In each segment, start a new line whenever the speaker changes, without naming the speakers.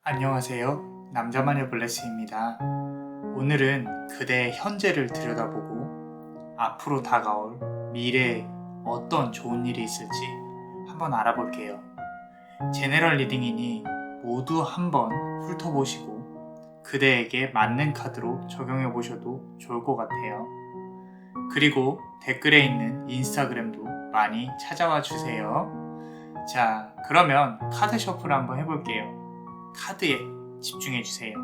안녕하세요. 남자만의 블레스입니다. 오늘은 그대의 현재를 들여다보고 앞으로 다가올 미래에 어떤 좋은 일이 있을지 한번 알아볼게요. 제너럴 리딩이니 모두 한번 훑어보시고 그대에게 맞는 카드로 적용해 보셔도 좋을 것 같아요. 그리고 댓글에 있는 인스타그램도 많이 찾아와 주세요. 자, 그러면 카드 셔플 한번 해볼게요. 카드에 집중해 주세요.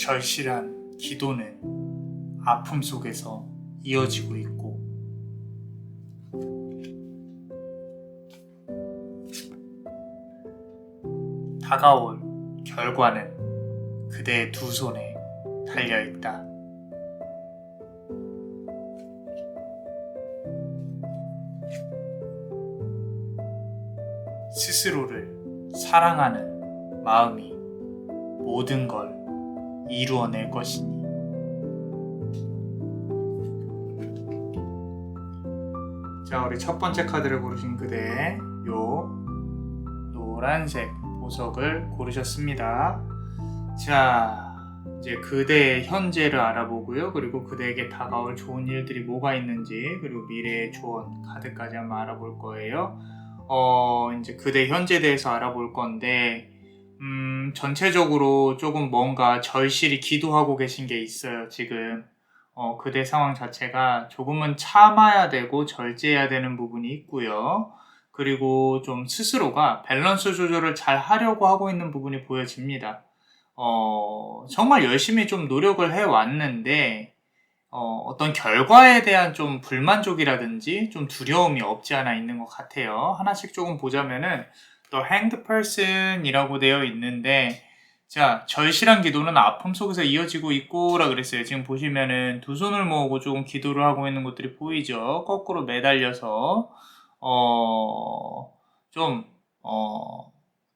절실한 기도는 아픔 속에서 이어지고 있고, 다가올 결과는 그대의 두 손에 달려있다. 스스로를 사랑하는 마음이 모든 걸 이루어낼 것이니. 자, 우리 첫 번째 카드를 고르신 그대, 요 노란색 보석을 고르셨습니다. 자, 이제 그대의 현재를 알아보고요. 그리고 그대에게 다가올 좋은 일들이 뭐가 있는지, 그리고 미래의 조언 카드까지 한번 알아볼 거예요. 이제 그대 현재에 대해서 알아볼 건데, 전체적으로 조금 뭔가 절실히 기도하고 계신 게 있어요, 지금. 그대 상황 자체가 조금은 참아야 되고 절제해야 되는 부분이 있고요. 그리고 좀 스스로가 밸런스 조절을 잘 하려고 하고 있는 부분이 보여집니다. 정말 열심히 좀 노력을 해왔는데, 어떤 결과에 대한 좀 불만족이라든지 좀 두려움이 없지 않아 있는 것 같아요. 하나씩 조금 보자면은, 또 Hanged Person이라고 되어 있는데, 자, 절실한 기도는 아픔 속에서 이어지고 있고라 그랬어요. 지금 보시면은 두 손을 모으고 조금 기도를 하고 있는 것들이 보이죠. 거꾸로 매달려서 좀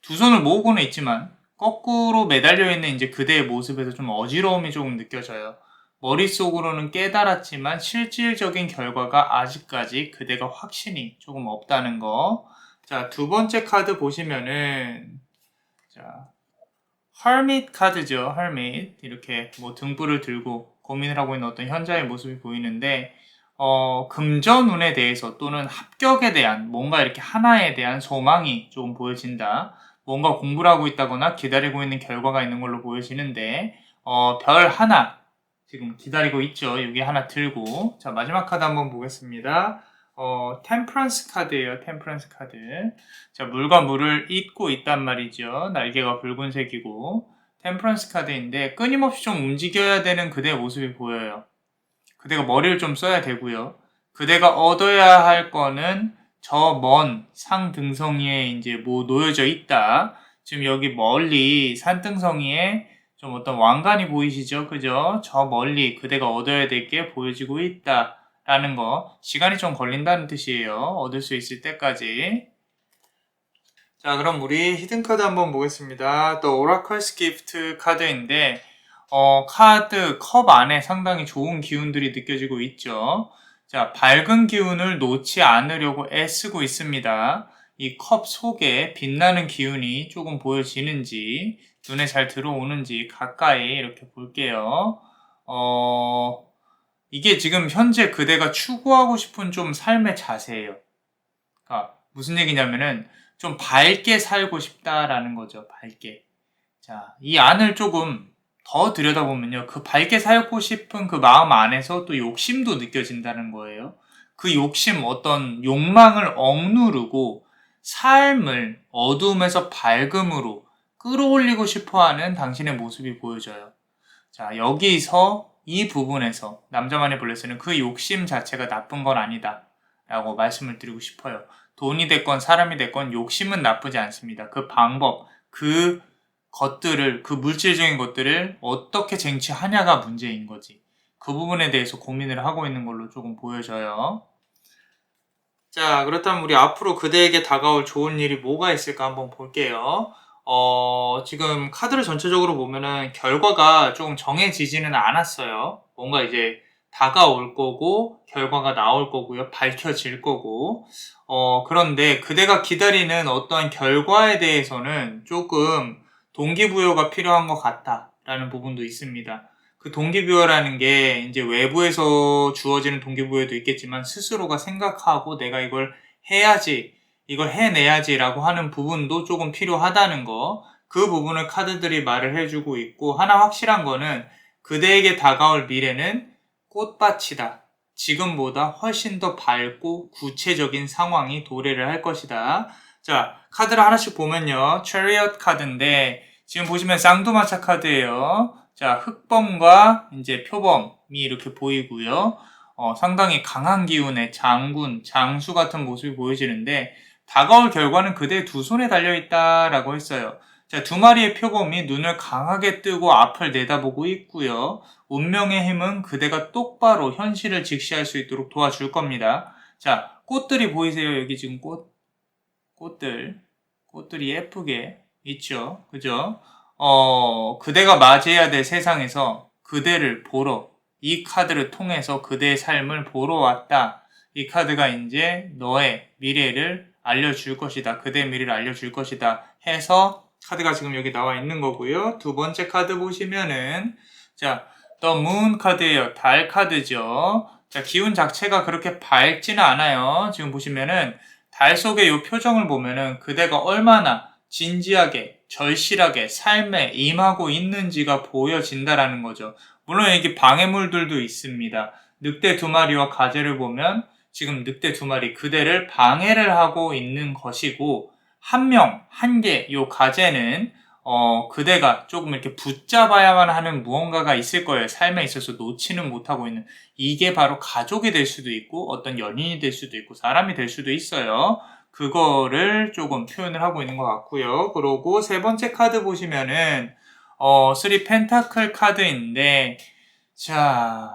두 손을 모으고는 있지만 거꾸로 매달려 있는 이제 그대의 모습에서 좀 어지러움이 조금 느껴져요. 머릿속으로는 깨달았지만 실질적인 결과가 아직까지 그대가 확신이 조금 없다는 거. 자, 두 번째 카드 보시면은, 자, Hermit 카드죠. Hermit. 이렇게 뭐 등불을 들고 고민을 하고 있는 어떤 현자의 모습이 보이는데, 금전운에 대해서 또는 합격에 대한 뭔가 이렇게 하나에 대한 소망이 조금 보여진다. 뭔가 공부를 하고 있다거나 기다리고 있는 결과가 있는 걸로 보여지는데, 별 하나 지금 기다리고 있죠. 여기 하나 들고. 자, 마지막 카드 한번 보겠습니다. 템퍼런스 카드예요. 템퍼런스 카드. 자, 물과 물을 잇고 있단 말이죠. 날개가 붉은색이고. 템퍼런스 카드인데 끊임없이 좀 움직여야 되는 그대의 모습이 보여요. 그대가 머리를 좀 써야 되고요. 그대가 얻어야 할 거는 저 먼 상등성이에 이제 뭐 놓여져 있다. 지금 여기 멀리 산등성이에 좀 어떤 왕관이 보이시죠? 그죠? 저 멀리 그대가 얻어야 될 게 보여지고 있다. 라는 거. 시간이 좀 걸린다는 뜻이에요. 얻을 수 있을 때까지. 자, 그럼 우리 히든 카드 한번 보겠습니다. 또 오라클스 기프트 카드인데, 카드 컵 안에 상당히 좋은 기운들이 느껴지고 있죠. 자, 밝은 기운을 놓지 않으려고 애쓰고 있습니다. 이 컵 속에 빛나는 기운이 조금 보여지는지, 눈에 잘 들어오는지 가까이 이렇게 볼게요. 이게 지금 현재 그대가 추구하고 싶은 좀 삶의 자세예요. 그러니까 무슨 얘기냐면은 좀 밝게 살고 싶다라는 거죠. 밝게. 자, 이 안을 조금 더 들여다보면요. 그 밝게 살고 싶은 그 마음 안에서 또 욕심도 느껴진다는 거예요. 그 욕심, 어떤 욕망을 억누르고 삶을 어두움에서 밝음으로 끌어올리고 싶어하는 당신의 모습이 보여져요. 자, 여기서 이 부분에서 남자만의 블레스는 그 욕심 자체가 나쁜 건 아니다 라고 말씀을 드리고 싶어요. 돈이 됐건 사람이 됐건 욕심은 나쁘지 않습니다. 그 방법, 그 것들을, 그 물질적인 것들을 어떻게 쟁취하냐가 문제인 거지. 그 부분에 대해서 고민을 하고 있는 걸로 조금 보여져요. 자, 그렇다면 우리 앞으로 그대에게 다가올 좋은 일이 뭐가 있을까 한번 볼게요. 지금 카드를 전체적으로 보면은 결과가 조금 정해지지는 않았어요. 뭔가 이제 다가올 거고, 결과가 나올 거고요. 밝혀질 거고. 그런데 그대가 기다리는 어떠한 결과에 대해서는 조금 동기부여가 필요한 것 같다라는 부분도 있습니다. 그 동기부여라는 게 이제 외부에서 주어지는 동기부여도 있겠지만 스스로가 생각하고 내가 이걸 해야지, 이걸 해내야지라고 하는 부분도 조금 필요하다는 거. 그 부분을 카드들이 말을 해주고 있고, 하나 확실한 거는 그대에게 다가올 미래는 꽃밭이다. 지금보다 훨씬 더 밝고 구체적인 상황이 도래를 할 것이다. 자, 카드를 하나씩 보면요. 체리엇 카드인데 지금 보시면 쌍두마차 카드예요. 자, 흑범과 이제 표범이 이렇게 보이고요. 상당히 강한 기운의 장군, 장수 같은 모습이 보여지는데 다가올 결과는 그대의 두 손에 달려있다라고 했어요. 자, 두 마리의 표범이 눈을 강하게 뜨고 앞을 내다보고 있고요. 운명의 힘은 그대가 똑바로 현실을 직시할 수 있도록 도와줄 겁니다. 자, 꽃들이 보이세요? 여기 지금 꽃들이 예쁘게 있죠. 그죠? 그대가 맞이해야 될 세상에서 그대를 보러, 이 카드를 통해서 그대의 삶을 보러 왔다. 이 카드가 이제 너의 미래를 알려줄 것이다. 그대의 미래를 알려줄 것이다. 해서 카드가 지금 여기 나와 있는 거고요. 두 번째 카드 보시면은, 자, The Moon 카드예요. 달 카드죠. 자, 기운 자체가 그렇게 밝지는 않아요. 지금 보시면은, 달 속의 이 표정을 보면은 그대가 얼마나 진지하게, 절실하게 삶에 임하고 있는지가 보여진다라는 거죠. 물론 여기 방해물들도 있습니다. 늑대 두 마리와 가재를 보면 지금 늑대 두 마리 그대를 방해를 하고 있는 것이고, 한 명, 한 개, 요 가재는 그대가 조금 이렇게 붙잡아야만 하는 무언가가 있을 거예요. 삶에 있어서 놓지는 못하고 있는. 이게 바로 가족이 될 수도 있고, 어떤 연인이 될 수도 있고, 사람이 될 수도 있어요. 그거를 조금 표현을 하고 있는 것 같고요. 그리고 세 번째 카드 보시면은, 3 펜타클 카드인데, 자,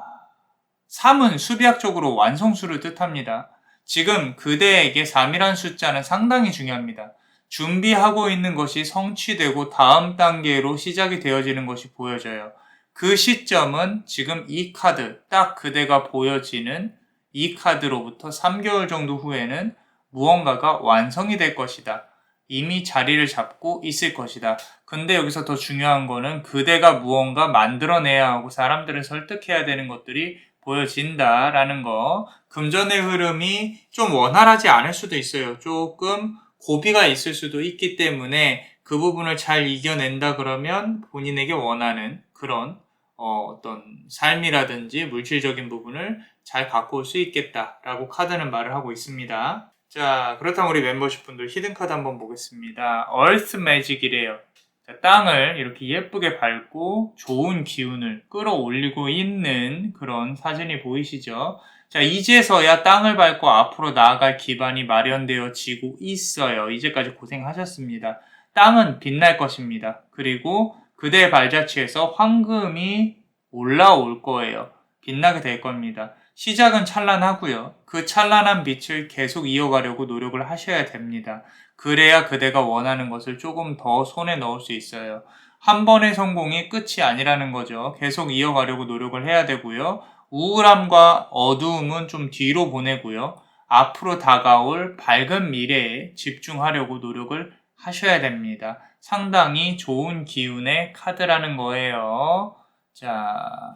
3은 수비학적으로 완성수를 뜻합니다. 지금 그대에게 3이란 숫자는 상당히 중요합니다. 준비하고 있는 것이 성취되고 다음 단계로 시작이 되어지는 것이 보여져요. 그 시점은 지금 이 카드, 딱 그대가 보여지는 이 카드로부터 3개월 정도 후에는 무언가가 완성이 될 것이다. 이미 자리를 잡고 있을 것이다. 근데 여기서 더 중요한 거는 그대가 무언가 만들어내야 하고 사람들을 설득해야 되는 것들이 보여진다라는 거. 금전의 흐름이 좀 원활하지 않을 수도 있어요. 조금 고비가 있을 수도 있기 때문에 그 부분을 잘 이겨낸다 그러면 본인에게 원하는 그런 어떤 삶이라든지 물질적인 부분을 잘 갖고 올 수 있겠다라고 카드는 말을 하고 있습니다. 자, 그렇다면 우리 멤버십 분들 히든카드 한번 보겠습니다. 얼스 매직이래요. 자, 땅을 이렇게 예쁘게 밟고 좋은 기운을 끌어올리고 있는 그런 사진이 보이시죠? 자, 이제서야 땅을 밟고 앞으로 나아갈 기반이 마련되어지고 있어요. 이제까지 고생하셨습니다. 땅은 빛날 것입니다. 그리고 그대의 발자취에서 황금이 올라올 거예요. 빛나게 될 겁니다. 시작은 찬란하고요. 그 찬란한 빛을 계속 이어가려고 노력을 하셔야 됩니다. 그래야 그대가 원하는 것을 조금 더 손에 넣을 수 있어요. 한 번의 성공이 끝이 아니라는 거죠. 계속 이어가려고 노력을 해야 되고요. 우울함과 어두움은 좀 뒤로 보내고요. 앞으로 다가올 밝은 미래에 집중하려고 노력을 하셔야 됩니다. 상당히 좋은 기운의 카드라는 거예요. 자,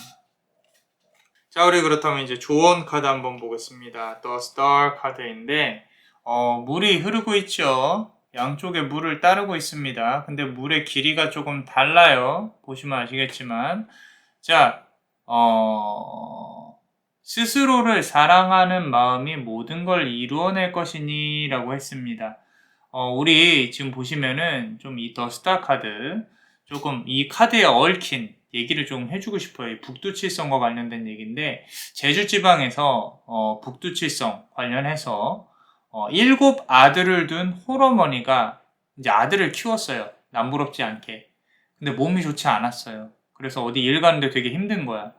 우리 그렇다면 이제 조언 카드 한번 보겠습니다. The Star 카드인데, 물이 흐르고 있죠. 양쪽에 물을 따르고 있습니다. 근데 물의 길이가 조금 달라요. 보시면 아시겠지만. 자, 스스로를 사랑하는 마음이 모든 걸 이루어낼 것이니 라고 했습니다. 우리 지금 보시면은 좀 이 더 스타 카드, 조금 이 카드에 얽힌 얘기를 좀 해주고 싶어요. 이 북두칠성과 관련된 얘기인데, 제주지방에서 북두칠성 관련해서 7 아들을 둔 홀어머니가 이제 아들을 키웠어요. 남부럽지 않게. 근데 몸이 좋지 않았어요. 그래서 어디 일 가는데 되게 힘든 거야.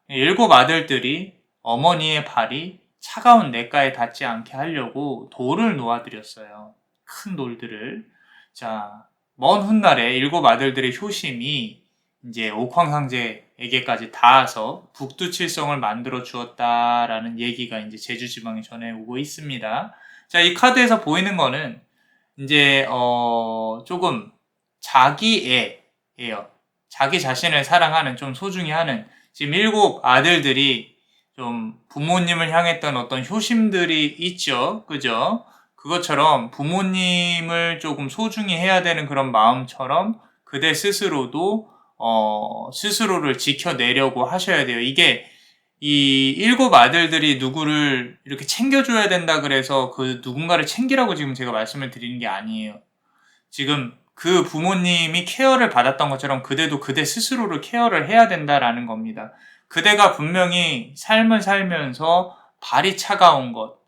7 아들들이 어머니의 발이 차가운 냇가에 닿지 않게 하려고 돌을 놓아드렸어요. 큰 돌들을. 자, 먼 훗날에 7 아들들의 효심이 이제 옥황상제에게까지 닿아서 북두칠성을 만들어 주었다라는 얘기가 이제 제주지방에 전해오고 있습니다. 자, 이 카드에서 보이는 거는 이제 조금 자기애예요. 자기 자신을 사랑하는, 좀 소중히 하는, 지금 7 아들들이 좀 부모님을 향했던 어떤 효심들이 있죠. 그죠? 그것처럼 부모님을 조금 소중히 해야 되는 그런 마음처럼 그대 스스로도 스스로를 지켜내려고 하셔야 돼요. 이게 이 7 아들들이 누구를 이렇게 챙겨줘야 된다 그래서 그 누군가를 챙기라고 지금 제가 말씀을 드리는 게 아니에요. 지금 그 부모님이 케어를 받았던 것처럼 그대도 그대 스스로를 케어를 해야 된다라는 겁니다. 그대가 분명히 삶을 살면서 발이 차가운 것,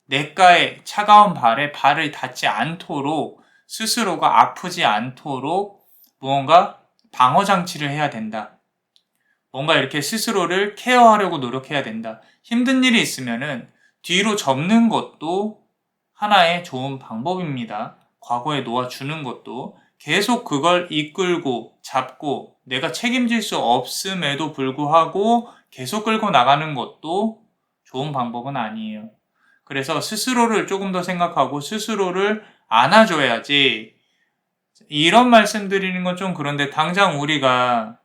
냇가에 차가운 발을 닿지 않도록, 스스로가 아프지 않도록 무언가 방어장치를 해야 된다. 뭔가 이렇게 스스로를 케어하려고 노력해야 된다. 힘든 일이 있으면은 뒤로 접는 것도 하나의 좋은 방법입니다. 과거에 놓아주는 것도. 계속 그걸 이끌고 잡고 내가 책임질 수 없음에도 불구하고 계속 끌고 나가는 것도 좋은 방법은 아니에요. 그래서 스스로를 조금 더 생각하고 스스로를 안아줘야지. 이런 말씀 드리는 건 좀 그런데 당장 우리가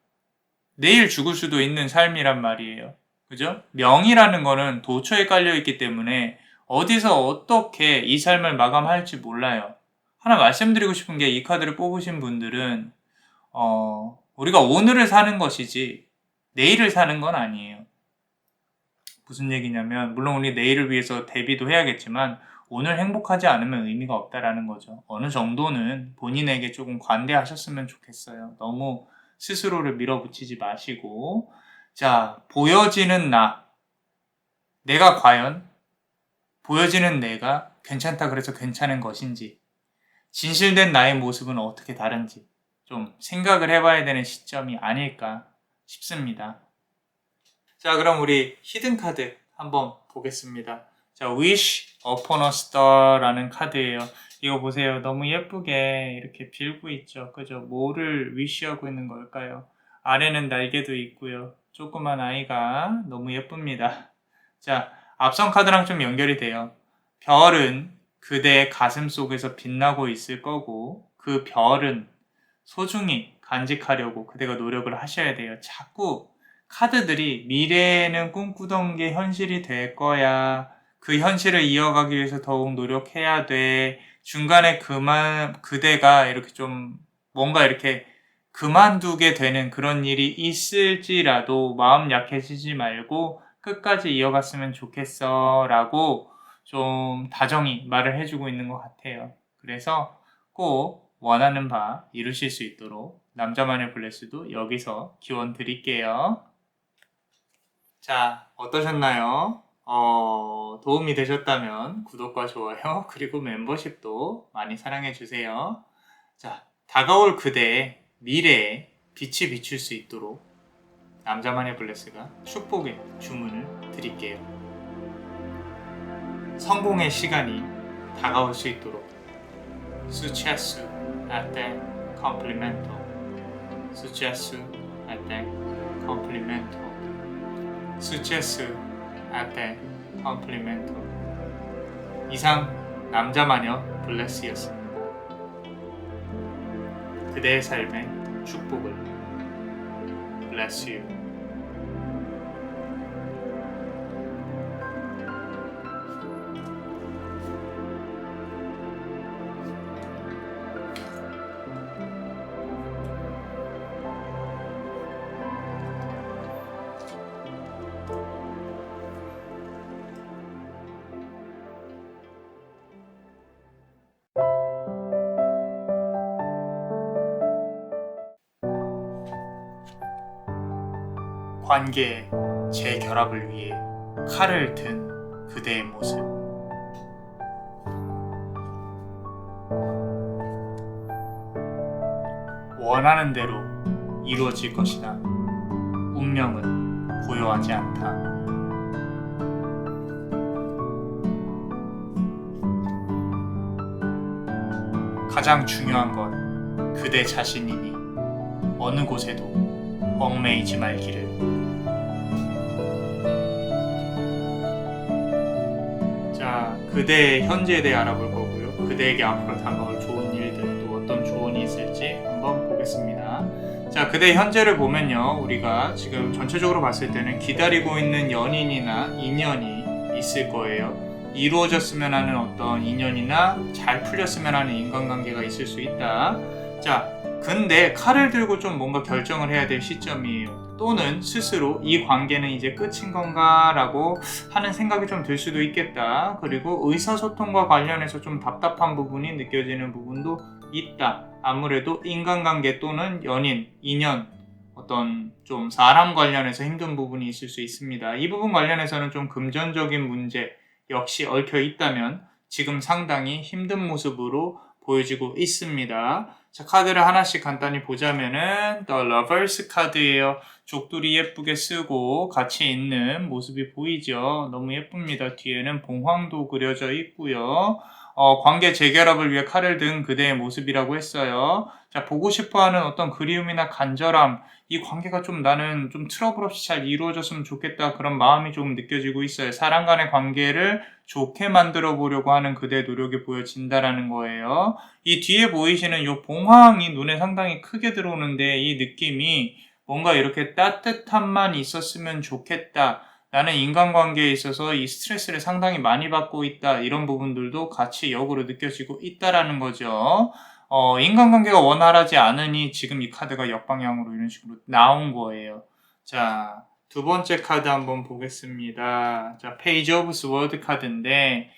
내일 죽을 수도 있는 삶이란 말이에요. 그죠? 명이라는 거는 도처에 깔려있기 때문에 어디서 어떻게 이 삶을 마감할지 몰라요. 하나 말씀드리고 싶은 게 이 카드를 뽑으신 분들은 우리가 오늘을 사는 것이지 내일을 사는 건 아니에요. 무슨 얘기냐면 물론 우리 내일을 위해서 대비도 해야겠지만 오늘 행복하지 않으면 의미가 없다라는 거죠. 어느 정도는 본인에게 조금 관대하셨으면 좋겠어요. 너무 스스로를 밀어붙이지 마시고 자, 보여지는 내가 과연 보여지는 내가 괜찮다 그래서 괜찮은 것인지 진실된 나의 모습은 어떻게 다른지 좀 생각을 해봐야 되는 시점이 아닐까 싶습니다. 자, 그럼 우리 히든 카드 한번 보겠습니다. 자, Wish Upon a Star라는 카드예요. 이거 보세요. 너무 예쁘게 이렇게 빌고 있죠. 그죠? 뭐를 wish하고 있는 걸까요? 아래는 날개도 있고요. 조그만 아이가 너무 예쁩니다. 자, 앞선 카드랑 좀 연결이 돼요. 별은 그대의 가슴 속에서 빛나고 있을 거고 그 별은 소중히 간직하려고 그대가 노력을 하셔야 돼요. 자꾸 카드들이 미래에는 꿈꾸던 게 현실이 될 거야. 그 현실을 이어가기 위해서 더욱 노력해야 돼. 중간에 그대가 이렇게 좀 뭔가 이렇게 그만두게 되는 그런 일이 있을지라도 마음 약해지지 말고 끝까지 이어갔으면 좋겠어 라고 좀 다정히 말을 해주고 있는 것 같아요. 그래서 꼭 원하는 바 이루실 수 있도록 남자만의 블레스도 여기서 기원 드릴게요. 자, 어떠셨나요? 도움이 되셨다면 구독과 좋아요 그리고 멤버십도 많이 사랑해주세요. 자, 다가올 그대의 미래에 빛이 비출 수 있도록 남자만의 블레스가 축복의 주문을 드릴게요. 성공의 시간이 다가올 수 있도록 Successo a te complimento. Successo a te complimento. Successo a te complimento. 이상 남자마녀 블레스였습니다. 그대의 삶의 축복을 Bless you. 관계의 재결합을 위해 칼을 든 그대의 모습. 원하는 대로 이루어질 것이다. 운명은 고요하지 않다. 가장 중요한 건 그대 자신이니 어느 곳에도 얽매이지 말기를. 자, 그대의 현재에 대해 알아볼 거고요. 그대에게 앞으로 다가올 좋은 일들, 또 어떤 조언이 있을지 한번 보겠습니다. 자, 그대의 현재를 보면요. 우리가 지금 전체적으로 봤을 때는 기다리고 있는 연인이나 인연이 있을 거예요. 이루어졌으면 하는 어떤 인연이나 잘 풀렸으면 하는 인간관계가 있을 수 있다. 자, 근데 칼을 들고 좀 뭔가 결정을 해야 될 시점이에요. 또는 스스로 이 관계는 이제 끝인 건가 라고 하는 생각이 좀 들 수도 있겠다. 그리고 의사소통과 관련해서 좀 답답한 부분이 느껴지는 부분도 있다. 아무래도 인간관계 또는 연인, 인연, 어떤 좀 사람 관련해서 힘든 부분이 있을 수 있습니다. 이 부분 관련해서는 좀 금전적인 문제 역시 얽혀 있다면 지금 상당히 힘든 모습으로 보여지고 있습니다. 자, 카드를 하나씩 간단히 보자면은 The Lovers 카드예요. 족들이 예쁘게 쓰고 같이 있는 모습이 보이죠. 너무 예쁩니다. 뒤에는 봉황도 그려져 있고요. 관계 재결합을 위해 칼을 든 그대의 모습이라고 했어요. 자, 보고 싶어하는 어떤 그리움이나 간절함, 이 관계가 좀 나는 좀 트러블 없이 잘 이루어졌으면 좋겠다, 그런 마음이 조금 느껴지고 있어요. 사람 간의 관계를 좋게 만들어 보려고 하는 그대의 노력이 보여진다라는 거예요. 이 뒤에 보이시는 이 봉황이 눈에 상당히 크게 들어오는데, 이 느낌이 뭔가 이렇게 따뜻함만 있었으면 좋겠다, 나는 인간관계에 있어서 이 스트레스를 상당히 많이 받고 있다, 이런 부분들도 같이 역으로 느껴지고 있다라는 거죠. 인간관계가 원활하지 않으니 지금 이 카드가 역방향으로 이런 식으로 나온 거예요. 자, 두 번째 카드 한번 보겠습니다. 자, 페이지 오브 스워드 카드인데,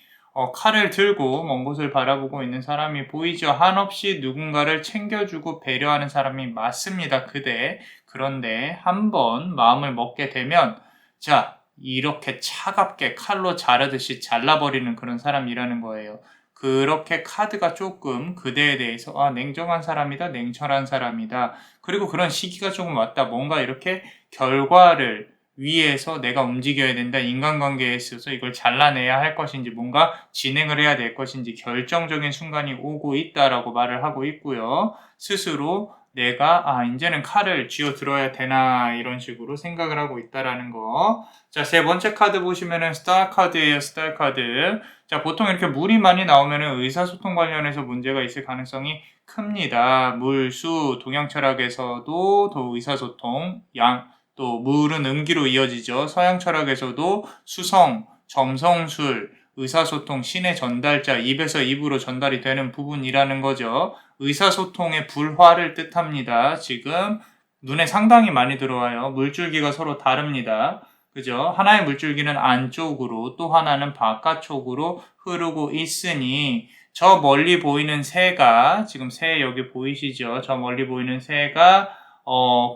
칼을 들고 먼 곳을 바라보고 있는 사람이 보이죠? 한없이 누군가를 챙겨주고 배려하는 사람이 맞습니다, 그대. 그런데 한번 마음을 먹게 되면, 자, 이렇게 차갑게 칼로 자르듯이 잘라버리는 그런 사람이라는 거예요. 그렇게 카드가 조금 그대에 대해서 냉정한 사람이다, 냉철한 사람이다, 그리고 그런 시기가 조금 왔다, 뭔가 이렇게 결과를 위해서 내가 움직여야 된다, 인간관계에 있어서 이걸 잘라내야 할 것인지 뭔가 진행을 해야 될 것인지 결정적인 순간이 오고 있다라고 말을 하고 있고요. 스스로 내가 이제는 칼을 쥐어 들어야 되나, 이런 식으로 생각을 하고 있다라는 거. 자, 세 번째 카드 보시면은 스타 카드예요. 스타 카드. 자, 보통 이렇게 물이 많이 나오면은 의사소통 관련해서 문제가 있을 가능성이 큽니다. 물, 수, 동양 철학에서도 더 의사소통, 또 물은 음기로 이어지죠. 서양 철학에서도 수성, 점성술, 의사소통, 신의 전달자, 입에서 입으로 전달이 되는 부분이라는 거죠. 의사소통의 불화를 뜻합니다. 지금 눈에 상당히 많이 들어와요. 물줄기가 서로 다릅니다. 그죠? 하나의 물줄기는 안쪽으로, 또 하나는 바깥쪽으로 흐르고 있으니, 저 멀리 보이는 새가, 지금 새 여기 보이시죠? 저 멀리 보이는 새가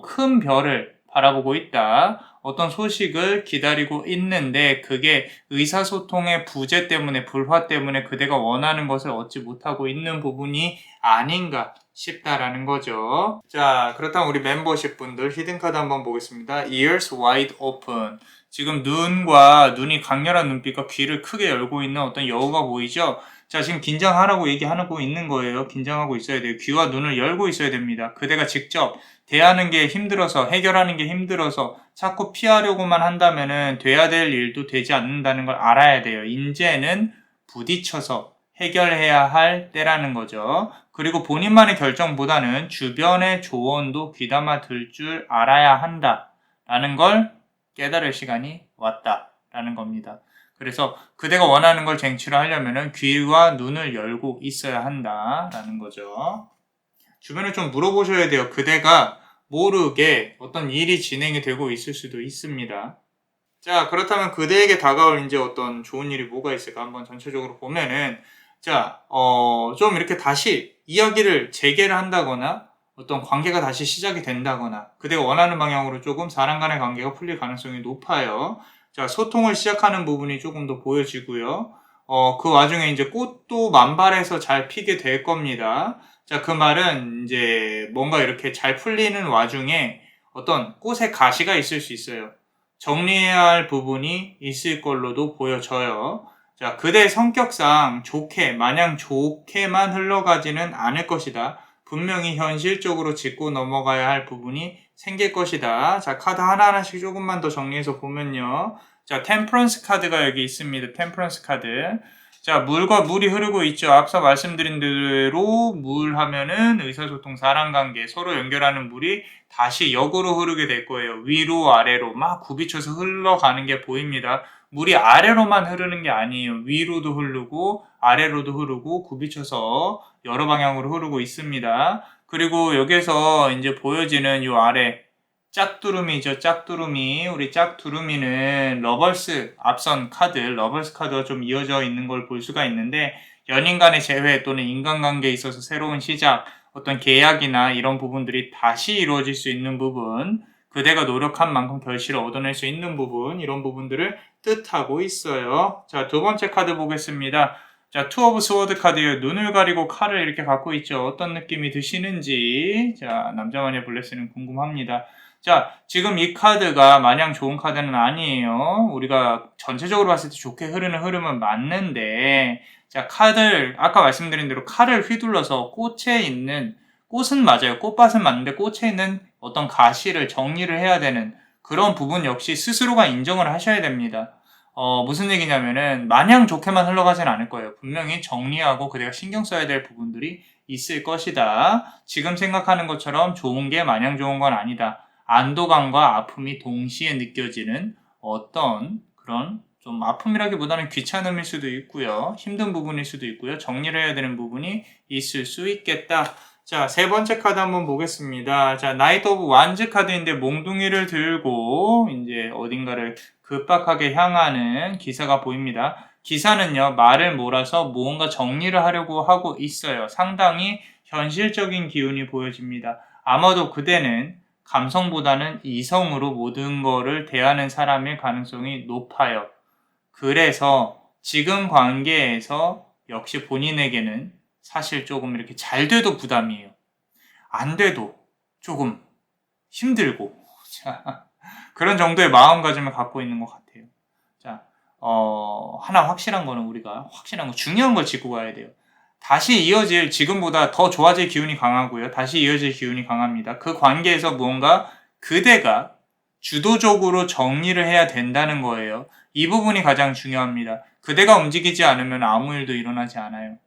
큰 별을 바라보고 있다, 어떤 소식을 기다리고 있는데 그게 의사소통의 부재 때문에, 불화 때문에 그대가 원하는 것을 얻지 못하고 있는 부분이 아닌가 싶다라는 거죠. 자, 그렇다면 우리 멤버십 분들 히든카드 한번 보겠습니다. Ears wide open. 지금 눈이 강렬한 눈빛과 귀를 크게 열고 있는 어떤 여우가 보이죠? 자, 지금 긴장하라고 얘기하고 있는 거예요. 긴장하고 있어야 돼요. 귀와 눈을 열고 있어야 됩니다. 그대가 직접 대하는 게 힘들어서, 해결하는 게 힘들어서 자꾸 피하려고만 한다면은 돼야 될 일도 되지 않는다는 걸 알아야 돼요. 이제는 부딪혀서 해결해야 할 때라는 거죠. 그리고 본인만의 결정보다는 주변의 조언도 귀담아 들 줄 알아야 한다라는 걸 깨달을 시간이 왔다라는 겁니다. 그래서 그대가 원하는 걸 쟁취를 하려면 귀와 눈을 열고 있어야 한다라는 거죠. 주변에 좀 물어보셔야 돼요. 그대가 모르게 어떤 일이 진행이 되고 있을 수도 있습니다. 자, 그렇다면 그대에게 다가올 이제 어떤 좋은 일이 뭐가 있을까 한번 전체적으로 보면은, 자, 좀 이렇게 다시 이야기를 재개를 한다거나 어떤 관계가 다시 시작이 된다거나 그대가 원하는 방향으로 조금 사람 간의 관계가 풀릴 가능성이 높아요. 자, 소통을 시작하는 부분이 조금 더 보여지고요. 그 와중에 이제 꽃도 만발해서 잘 피게 될 겁니다. 자, 그 말은 이제 뭔가 이렇게 잘 풀리는 와중에 어떤 꽃에 가시가 있을 수 있어요. 정리해야 할 부분이 있을 걸로도 보여져요. 자, 그대 성격상 마냥 좋게만 흘러가지는 않을 것이다. 분명히 현실적으로 짚고 넘어가야 할 부분이 생길 것이다. 자, 카드 하나하나씩 조금만 더 정리해서 보면요. 자, 템퍼런스 카드가 여기 있습니다. 템퍼런스 카드. 자, 물과 물이 흐르고 있죠. 앞서 말씀드린 대로 물 하면은 의사소통, 사람관계, 서로 연결하는 물이 다시 역으로 흐르게 될 거예요. 위로 아래로 막 굽이쳐서 흘러가는 게 보입니다. 물이 아래로만 흐르는 게 아니에요. 위로도 흐르고 아래로도 흐르고 굽이쳐서 여러 방향으로 흐르고 있습니다. 그리고 여기서 이제 보여지는 요 아래 짝두루미죠. 짝두루미. 우리 짝두루미는 앞선 카드, 러벌스 카드가 좀 이어져 있는 걸 볼 수가 있는데, 연인 간의 재회 또는 인간관계에 있어서 새로운 시작, 어떤 계약이나 이런 부분들이 다시 이루어질 수 있는 부분, 그대가 노력한 만큼 결실을 얻어낼 수 있는 부분, 이런 부분들을 뜻하고 있어요. 자, 두 번째 카드 보겠습니다. 자, 투 오브 스워드 카드예요. 눈을 가리고 칼을 이렇게 갖고 있죠. 어떤 느낌이 드시는지, 자, 남자마녀 블레스는 궁금합니다. 자, 지금 이 카드가 마냥 좋은 카드는 아니에요. 우리가 전체적으로 봤을 때 좋게 흐르는 흐름은 맞는데, 자, 아까 말씀드린 대로 칼을 휘둘러서 꽃은 맞아요. 꽃밭은 맞는데 꽃에 있는 어떤 가시를 정리를 해야 되는 그런 부분 역시 스스로가 인정을 하셔야 됩니다. 무슨 얘기냐면은 마냥 좋게만 흘러가진 않을 거예요. 분명히 정리하고 그대가 신경 써야 될 부분들이 있을 것이다. 지금 생각하는 것처럼 좋은 게 마냥 좋은 건 아니다. 안도감과 아픔이 동시에 느껴지는 어떤 그런 좀 아픔이라기보다는 귀찮음일 수도 있고요. 힘든 부분일 수도 있고요. 정리를 해야 되는 부분이 있을 수 있겠다. 자, 세 번째 카드 한번 보겠습니다. 자, 나이트 오브 완즈 카드인데 몽둥이를 들고 이제 어딘가를 급박하게 향하는 기사가 보입니다. 기사는요, 말을 몰아서 무언가 정리를 하려고 하고 있어요. 상당히 현실적인 기운이 보여집니다. 아마도 그대는 감성보다는 이성으로 모든 거를 대하는 사람일 가능성이 높아요. 그래서 지금 관계에서 역시 본인에게는 사실 조금 이렇게 잘 돼도 부담이에요. 안 돼도 조금 힘들고 자, 그런 정도의 마음가짐을 갖고 있는 것 같아요. 자, 하나 확실한 거는 우리가 확실한 거 중요한 걸 짚고 가야 돼요. 다시 이어질 지금보다 더 좋아질 기운이 강하고요. 다시 이어질 기운이 강합니다. 그 관계에서 무언가 그대가 주도적으로 정리를 해야 된다는 거예요. 이 부분이 가장 중요합니다. 그대가 움직이지 않으면 아무 일도 일어나지 않아요.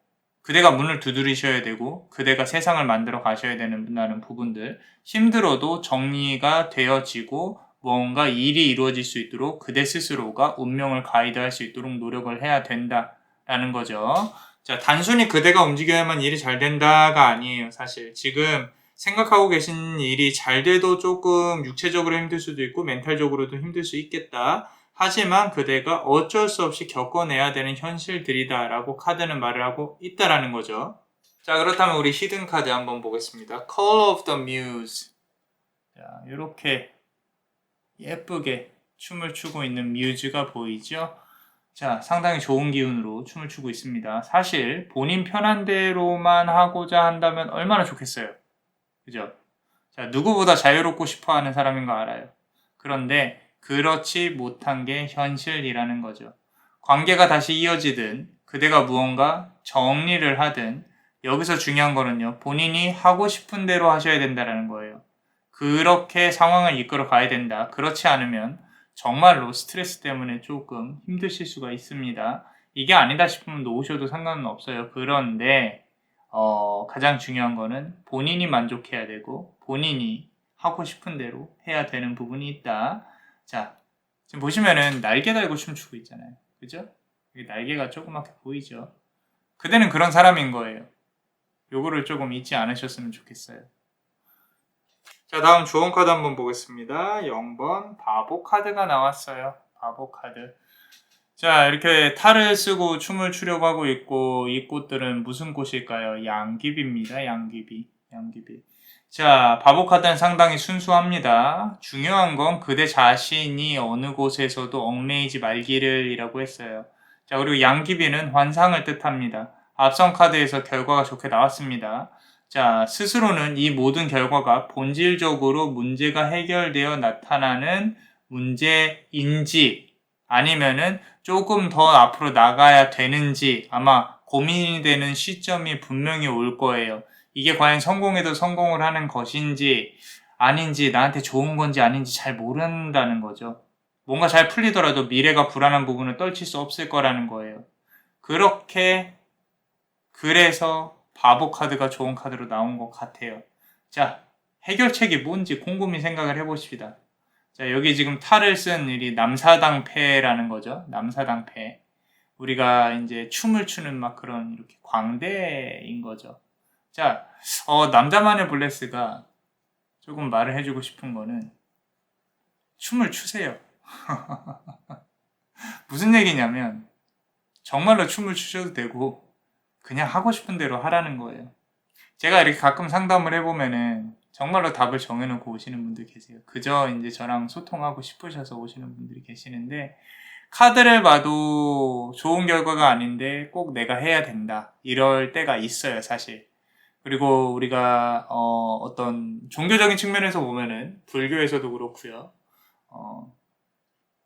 그대가 문을 두드리셔야 되고 그대가 세상을 만들어 가셔야 된다는 부분들 힘들어도 정리가 되어지고 뭔가 일이 이루어질 수 있도록 그대 스스로가 운명을 가이드할 수 있도록 노력을 해야 된다라는 거죠. 자, 단순히 그대가 움직여야만 일이 잘 된다가 아니에요. 사실 지금 생각하고 계신 일이 잘 돼도 조금 육체적으로 힘들 수도 있고 멘탈적으로도 힘들 수 있겠다. 하지만 그대가 어쩔 수 없이 겪어내야 되는 현실들이다라고 카드는 말을 하고 있다라는 거죠. 자, 그렇다면 우리 히든 카드 한번 보겠습니다. Call of the Muse. 자, 이렇게 예쁘게 춤을 추고 있는 뮤즈가 보이죠? 자, 상당히 좋은 기운으로 춤을 추고 있습니다. 사실 본인 편한 대로만 하고자 한다면 얼마나 좋겠어요. 그죠? 자, 누구보다 자유롭고 싶어 하는 사람인 거 알아요. 그런데 그렇지 못한 게 현실이라는 거죠. 관계가 다시 이어지든 그대가 무언가 정리를 하든 여기서 중요한 거는요. 본인이 하고 싶은 대로 하셔야 된다는 거예요. 그렇게 상황을 이끌어 가야 된다. 그렇지 않으면 정말로 스트레스 때문에 조금 힘드실 수가 있습니다. 이게 아니다 싶으면 놓으셔도 상관은 없어요. 그런데 가장 중요한 거는 본인이 만족해야 되고 본인이 하고 싶은 대로 해야 되는 부분이 있다. 자, 지금 보시면은 날개 달고 춤추고 있잖아요. 그죠? 날개가 조그맣게 보이죠? 그대는 그런 사람인 거예요. 요거를 조금 잊지 않으셨으면 좋겠어요. 자, 다음 조언 카드 한번 보겠습니다. 0번 바보 카드가 나왔어요. 바보 카드. 자, 이렇게 탈을 쓰고 춤을 추려고 하고 있고 이 꽃들은 무슨 꽃일까요? 양귀비입니다. 양귀비. 자, 바보 카드는 상당히 순수합니다. 중요한 건 그대 자신이 어느 곳에서도 얽매이지 말기를 이라고 했어요. 자, 그리고 양귀비는 환상을 뜻합니다. 앞선 카드에서 결과가 좋게 나왔습니다. 자, 스스로는 이 모든 결과가 본질적으로 문제가 해결되어 나타나는 문제인지 아니면은 조금 더 앞으로 나가야 되는지 아마 고민이 되는 시점이 분명히 올 거예요. 이게 과연 성공해도 성공을 하는 것인지 아닌지 나한테 좋은 건지 아닌지 잘 모른다는 거죠. 뭔가 잘 풀리더라도 미래가 불안한 부분을 떨칠 수 없을 거라는 거예요. 그래서 바보 카드가 좋은 카드로 나온 것 같아요. 자, 해결책이 뭔지 곰곰이 생각을 해봅시다. 자, 여기 지금 탈을 쓴 일이 남사당패라는 거죠. 남사당패. 우리가 이제 춤을 추는 막 그런 이렇게 광대인 거죠. 자, 남자만의 블레스가 조금 말을 해주고 싶은 거는 춤을 추세요. 무슨 얘기냐면 정말로 춤을 추셔도 되고 그냥 하고 싶은 대로 하라는 거예요. 제가 이렇게 가끔 상담을 해보면은 정말로 답을 정해놓고 오시는 분들 계세요. 그저 이제 저랑 소통하고 싶으셔서 오시는 분들이 계시는데 카드를 봐도 좋은 결과가 아닌데 꼭 내가 해야 된다. 이럴 때가 있어요, 사실. 그리고 우리가 어떤 종교적인 측면에서 보면은 불교에서도 그렇고요.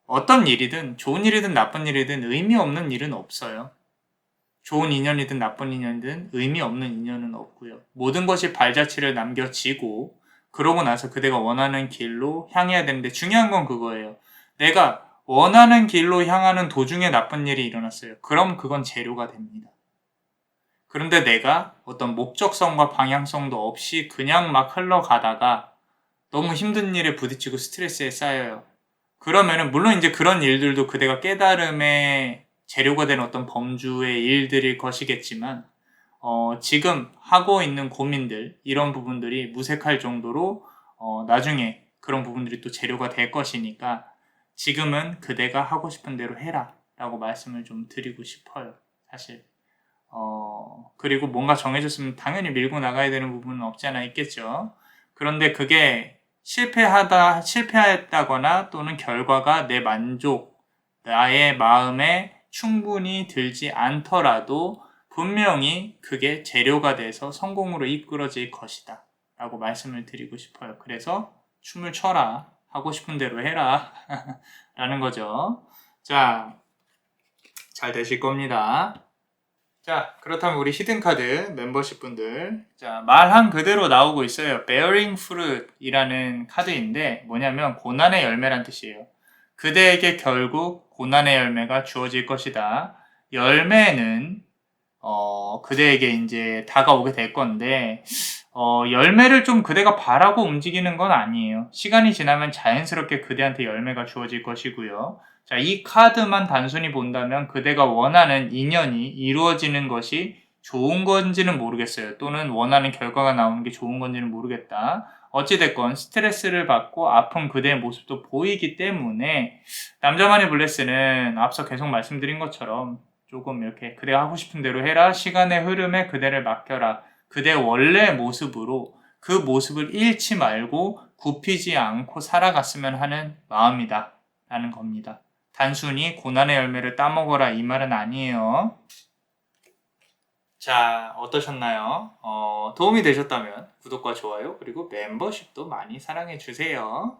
어떤 일이든 좋은 일이든 나쁜 일이든 의미 없는 일은 없어요. 좋은 인연이든 나쁜 인연이든 의미 없는 인연은 없고요. 모든 것이 발자취를 남겨지고 그러고 나서 그대가 원하는 길로 향해야 되는데 중요한 건 그거예요. 내가 원하는 길로 향하는 도중에 나쁜 일이 일어났어요. 그럼 그건 재료가 됩니다. 그런데 내가 어떤 목적성과 방향성도 없이 그냥 막 흘러가다가 너무 힘든 일에 부딪히고 스트레스에 쌓여요. 그러면은 물론 이제 그런 일들도 그대가 깨달음의 재료가 된 어떤 범주의 일들일 것이겠지만 지금 하고 있는 고민들 이런 부분들이 무색할 정도로 나중에 그런 부분들이 또 재료가 될 것이니까 지금은 그대가 하고 싶은 대로 해라 라고 말씀을 좀 드리고 싶어요. 사실 그리고 뭔가 정해졌으면 당연히 밀고 나가야 되는 부분은 없지 않아 있겠죠. 그런데 그게 실패했다거나 또는 결과가 내 만족, 나의 마음에 충분히 들지 않더라도 분명히 그게 재료가 돼서 성공으로 이끌어질 것이다. 라고 말씀을 드리고 싶어요. 그래서 춤을 춰라. 하고 싶은 대로 해라. 라는 거죠. 자, 잘 되실 겁니다. 자, 그렇다면 우리 히든카드 멤버십 분들. 자, 말한 그대로 나오고 있어요. Bearing Fruit이라는 카드인데 뭐냐면 고난의 열매란 뜻이에요. 그대에게 결국 고난의 열매가 주어질 것이다. 열매는 그대에게 이제 다가오게 될 건데 열매를 좀 그대가 바라고 움직이는 건 아니에요. 시간이 지나면 자연스럽게 그대한테 열매가 주어질 것이고요. 자, 이 카드만 단순히 본다면 그대가 원하는 인연이 이루어지는 것이 좋은 건지는 모르겠어요. 또는 원하는 결과가 나오는 게 좋은 건지는 모르겠다. 어찌됐건 스트레스를 받고 아픈 그대의 모습도 보이기 때문에 남자만의 블레스는 앞서 계속 말씀드린 것처럼 조금 이렇게 그대가 하고 싶은 대로 해라. 시간의 흐름에 그대를 맡겨라. 그대 원래 모습으로 그 모습을 잃지 말고 굽히지 않고 살아갔으면 하는 마음이다. 라는 겁니다. 단순히 고난의 열매를 따먹어라 이 말은 아니에요. 자, 어떠셨나요? 도움이 되셨다면 구독과 좋아요 그리고 멤버십도 많이 사랑해주세요.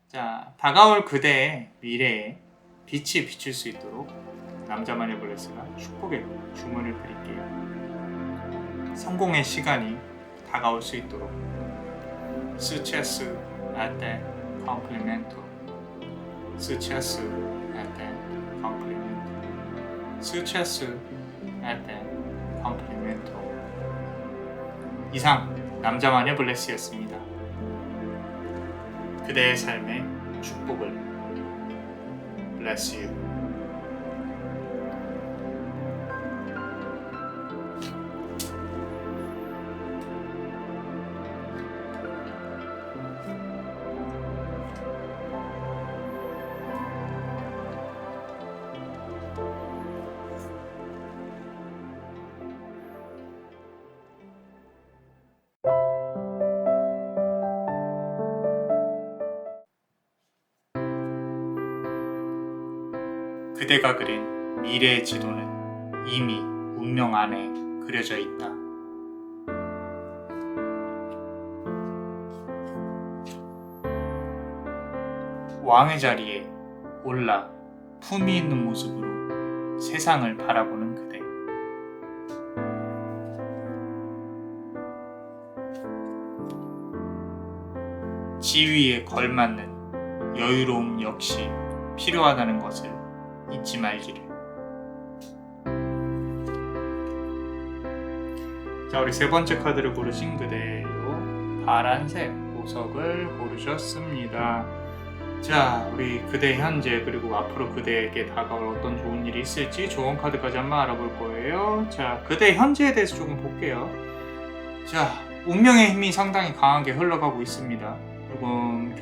자, 다가올 그대의 미래에 빛이 비칠 수 있도록 남자만의 블레스가 축복의 주문을 드릴게요. 성공의 시간이 다가올 수 있도록 Successo até complemento. Successo até complemento. Successo até complemento. 이상 남자만의 블레스였습니다. 그대의 삶에 축복을. Bless you. 그대가 그린 미래의 지도는 이미 운명 안에 그려져 있다. 왕의 자리에 올라 품위 있는 모습으로 세상을 바라보는 그대. 지위에 걸맞는 여유로움 역시 필요하다는 것을 잊지 말기를. 자, 우리 세 번째 카드를 고르신 그대로 파란색 보석을 고르셨습니다. 자, 우리 그대 현재 그리고 앞으로 그대에게 다가올 어떤 좋은 일이 있을지 좋은 카드까지 한번 알아볼 거예요. 자, 그대 현재에 대해서 조금 볼게요. 자, 운명의 힘이 상당히 강하게 흘러가고 있습니다.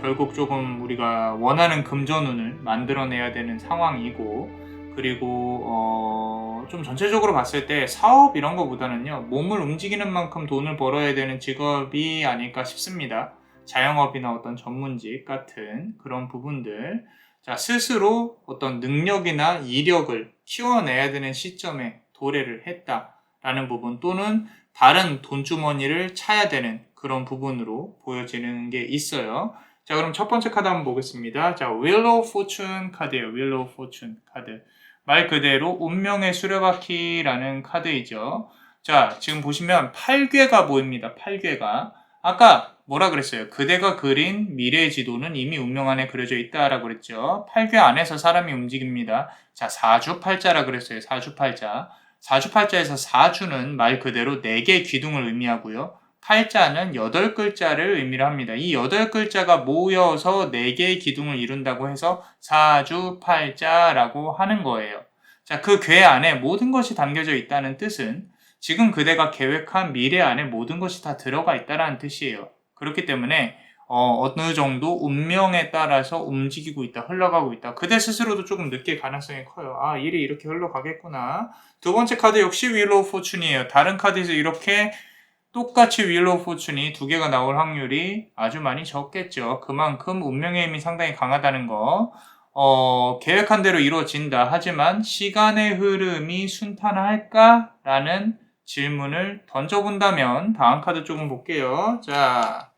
결국 조금 우리가 원하는 금전운을 만들어내야 되는 상황이고, 그리고 좀 전체적으로 봤을 때 사업 이런 거보다는요, 몸을 움직이는 만큼 돈을 벌어야 되는 직업이 아닐까 싶습니다. 자영업이나 어떤 전문직 같은 그런 부분들. 자, 스스로 어떤 능력이나 이력을 키워내야 되는 시점에 도래를 했다라는 부분, 또는 다른 돈주머니를 차야 되는 그런 부분으로 보여지는 게 있어요. 자, 그럼 첫 번째 카드 한번 보겠습니다. 자, Wheel of Fortune 카드예요. Wheel of Fortune 카드. 말 그대로 운명의 수레바퀴라는 카드이죠. 자, 지금 보시면 8괴가 보입니다. 8괴가. 아까 뭐라 그랬어요? 그대가 그린 미래의 지도는 이미 운명 안에 그려져 있다라고 그랬죠. 8괴 안에서 사람이 움직입니다. 자, 사주팔자라 그랬어요. 사주팔자. 사주팔자에서 사주는 말 그대로 4개의 기둥을 의미하고요. 팔자는 8글자를 의미를 합니다. 이 8글자가 모여서 4개의 기둥을 이룬다고 해서 사주팔자라고 하는 거예요. 자, 그 괴 안에 모든 것이 담겨져 있다는 뜻은 지금 그대가 계획한 미래 안에 모든 것이 다 들어가 있다는 뜻이에요. 그렇기 때문에 어느 정도 운명에 따라서 움직이고 있다, 흘러가고 있다. 그대 스스로도 조금 느낄 가능성이 커요. 아, 일이 이렇게 흘러가겠구나. 두 번째 카드 역시 Wheel of Fortune이에요. 다른 카드에서 이렇게 똑같이 Wheel of Fortune이 2개가 나올 확률이 아주 많이 적겠죠. 그만큼 운명의 힘이 상당히 강하다는 거. 계획한 대로 이루어진다. 하지만 시간의 흐름이 순탄할까? 라는 질문을 던져본다면 다음 카드 조금 볼게요. 자,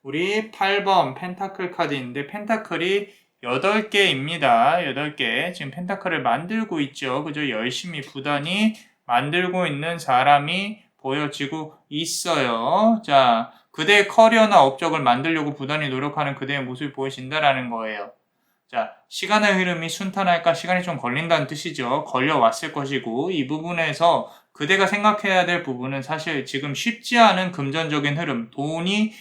우리 8번 펜타클 카드인데 펜타클이 8개입니다. 8개. 지금 펜타클을 만들고 있죠. 그죠? 열심히 부단히 만들고 있는 사람이 보여지고 있어요. 자, 그대의 커리어나 업적을 만들려고 부단히 노력하는 그대의 모습이 보여진다라는 거예요. 자, 시간의 흐름이 순탄할까? 시간이 좀 걸린다는 뜻이죠. 걸려왔을 것이고 이 부분에서 그대가 생각해야 될 부분은 사실 지금 쉽지 않은 금전적인 흐름, 돈이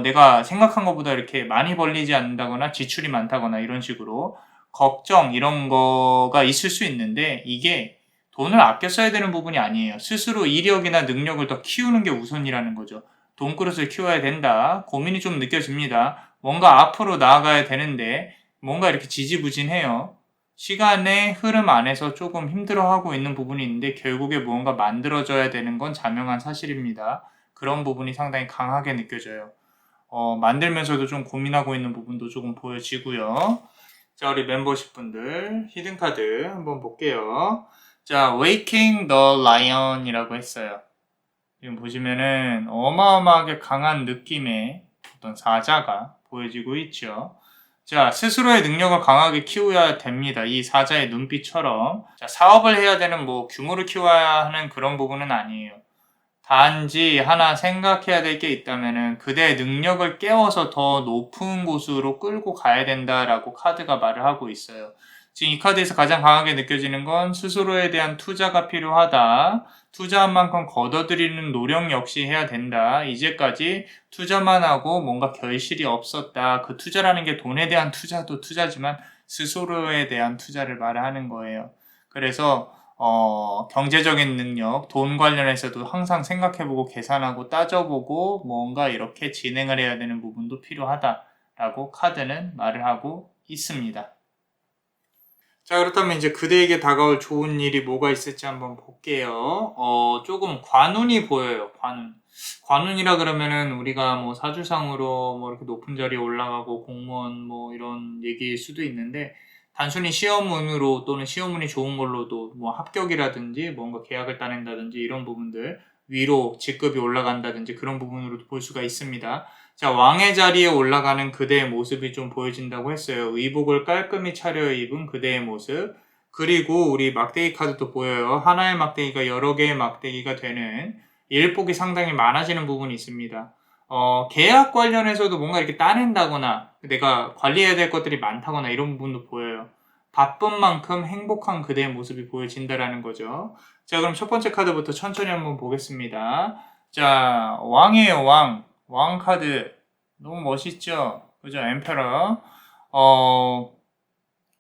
내가 생각한 것보다 이렇게 많이 벌리지 않는다거나 지출이 많다거나 이런 식으로 걱정 이런 거가 있을 수 있는데 이게 돈을 아껴 써야 되는 부분이 아니에요. 스스로 이력이나 능력을 더 키우는 게 우선이라는 거죠. 돈그릇을 키워야 된다. 고민이 좀 느껴집니다. 뭔가 앞으로 나아가야 되는데 뭔가 이렇게 지지부진해요. 시간의 흐름 안에서 조금 힘들어하고 있는 부분이 있는데 결국에 무언가 만들어져야 되는 건 자명한 사실입니다. 그런 부분이 상당히 강하게 느껴져요. 만들면서도 좀 고민하고 있는 부분도 조금 보여지고요. 자, 우리 멤버십 분들 히든카드 한번 볼게요. 자, Waking the Lion이라고 했어요. 지금 보시면은 어마어마하게 강한 느낌의 어떤 사자가 보여지고 있죠. 자, 스스로의 능력을 강하게 키워야 됩니다. 이 사자의 눈빛처럼. 자, 사업을 해야 되는 규모를 키워야 하는 그런 부분은 아니에요. 단지 하나 생각해야 될 게 있다면은 그대의 능력을 깨워서 더 높은 곳으로 끌고 가야 된다라고 카드가 말을 하고 있어요. 지금 이 카드에서 가장 강하게 느껴지는 건 스스로에 대한 투자가 필요하다. 투자한 만큼 걷어들이는 노력 역시 해야 된다. 이제까지 투자만 하고 뭔가 결실이 없었다. 그 투자라는 게 돈에 대한 투자도 투자지만 스스로에 대한 투자를 말하는 거예요. 그래서 경제적인 능력, 돈 관련해서도 항상 생각해보고 계산하고 따져보고 뭔가 이렇게 진행을 해야 되는 부분도 필요하다라고 카드는 말을 하고 있습니다. 자, 그렇다면 이제 그대에게 다가올 좋은 일이 뭐가 있을지 한번 볼게요. 조금 관운이 보여요. 관운이라 그러면은 우리가 사주상으로 이렇게 높은 자리에 올라가고 공무원 이런 얘기일 수도 있는데 단순히 시험운으로 또는 시험운이 좋은 걸로도 합격이라든지 뭔가 계약을 따낸다든지 이런 부분들 위로 직급이 올라간다든지 그런 부분으로도 볼 수가 있습니다. 자, 왕의 자리에 올라가는 그대의 모습이 좀 보여진다고 했어요. 의복을 깔끔히 차려입은 그대의 모습. 그리고 우리 막대기 카드도 보여요. 하나의 막대기가 여러 개의 막대기가 되는 일복이 상당히 많아지는 부분이 있습니다. 계약 관련해서도 뭔가 이렇게 따낸다거나 내가 관리해야 될 것들이 많다거나 이런 부분도 보여요. 바쁜 만큼 행복한 그대의 모습이 보여진다라는 거죠. 자, 그럼 첫 번째 카드부터 천천히 한번 보겠습니다. 자, 왕이에요, 왕. 왕 카드. 너무 멋있죠? 그죠? 엠페러.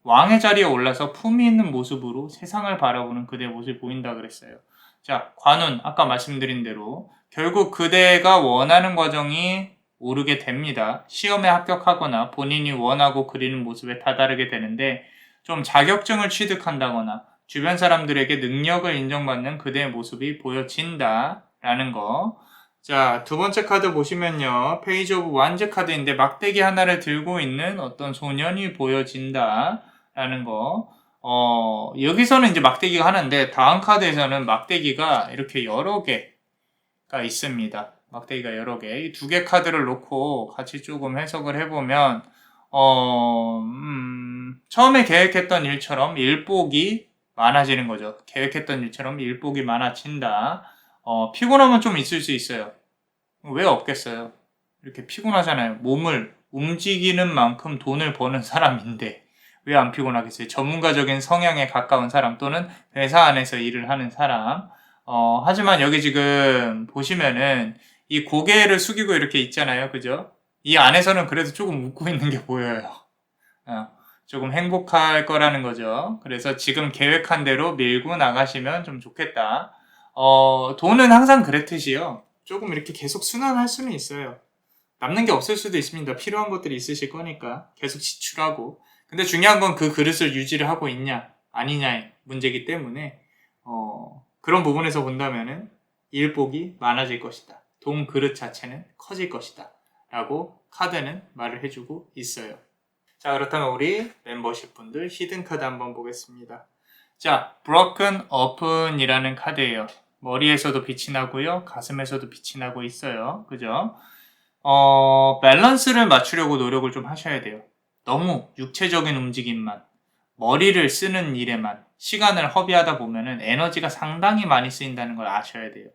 왕의 자리에 올라서 품위 있는 모습으로 세상을 바라보는 그대의 모습이 보인다 그랬어요. 자, 관운. 아까 말씀드린 대로 결국 그대가 원하는 과정이 오르게 됩니다. 시험에 합격하거나 본인이 원하고 그리는 모습에 다다르게 되는데 좀 자격증을 취득한다거나 주변 사람들에게 능력을 인정받는 그대의 모습이 보여진다라는 거. 자, 두 번째 카드 보시면요. 페이지 오브 완즈 카드인데 막대기 하나를 들고 있는 어떤 소년이 보여진다라는 거. 여기서는 이제 막대기가 하나인데 다음 카드에서는 막대기가 이렇게 여러 개 있습니다. 막대기가 여러 개. 이 두 개 카드를 놓고 같이 조금 해석을 해보면, 처음에 계획했던 일처럼 일복이 많아지는 거죠. 계획했던 일처럼 일복이 많아진다. 피곤함은 좀 있을 수 있어요. 왜 없겠어요? 이렇게 피곤하잖아요. 몸을 움직이는 만큼 돈을 버는 사람인데 왜 안 피곤하겠어요? 전문가적인 성향에 가까운 사람 또는 회사 안에서 일을 하는 사람. 하지만 여기 지금 보시면은 이 고개를 숙이고 이렇게 있잖아요. 그죠? 이 안에서는 그래도 조금 웃고 있는 게 보여요. 조금 행복할 거라는 거죠. 그래서 지금 계획한 대로 밀고 나가시면 좀 좋겠다. 돈은 항상 그렇듯이요. 조금 이렇게 계속 순환할 수는 있어요. 남는 게 없을 수도 있습니다. 필요한 것들이 있으실 거니까 계속 지출하고. 근데 중요한 건 그 그릇을 유지를 하고 있냐 아니냐의 문제이기 때문에 그런 부분에서 본다면은 일복이 많아질 것이다. 돈 그릇 자체는 커질 것이다. 라고 카드는 말을 해주고 있어요. 자, 그렇다면 우리 멤버십 분들 히든 카드 한번 보겠습니다. 자, Broken Open이라는 카드예요. 머리에서도 빛이 나고요. 가슴에서도 빛이 나고 있어요. 그죠? 밸런스를 맞추려고 노력을 좀 하셔야 돼요. 너무 육체적인 움직임만, 머리를 쓰는 일에만 시간을 허비하다 보면은 에너지가 상당히 많이 쓰인다는 걸 아셔야 돼요.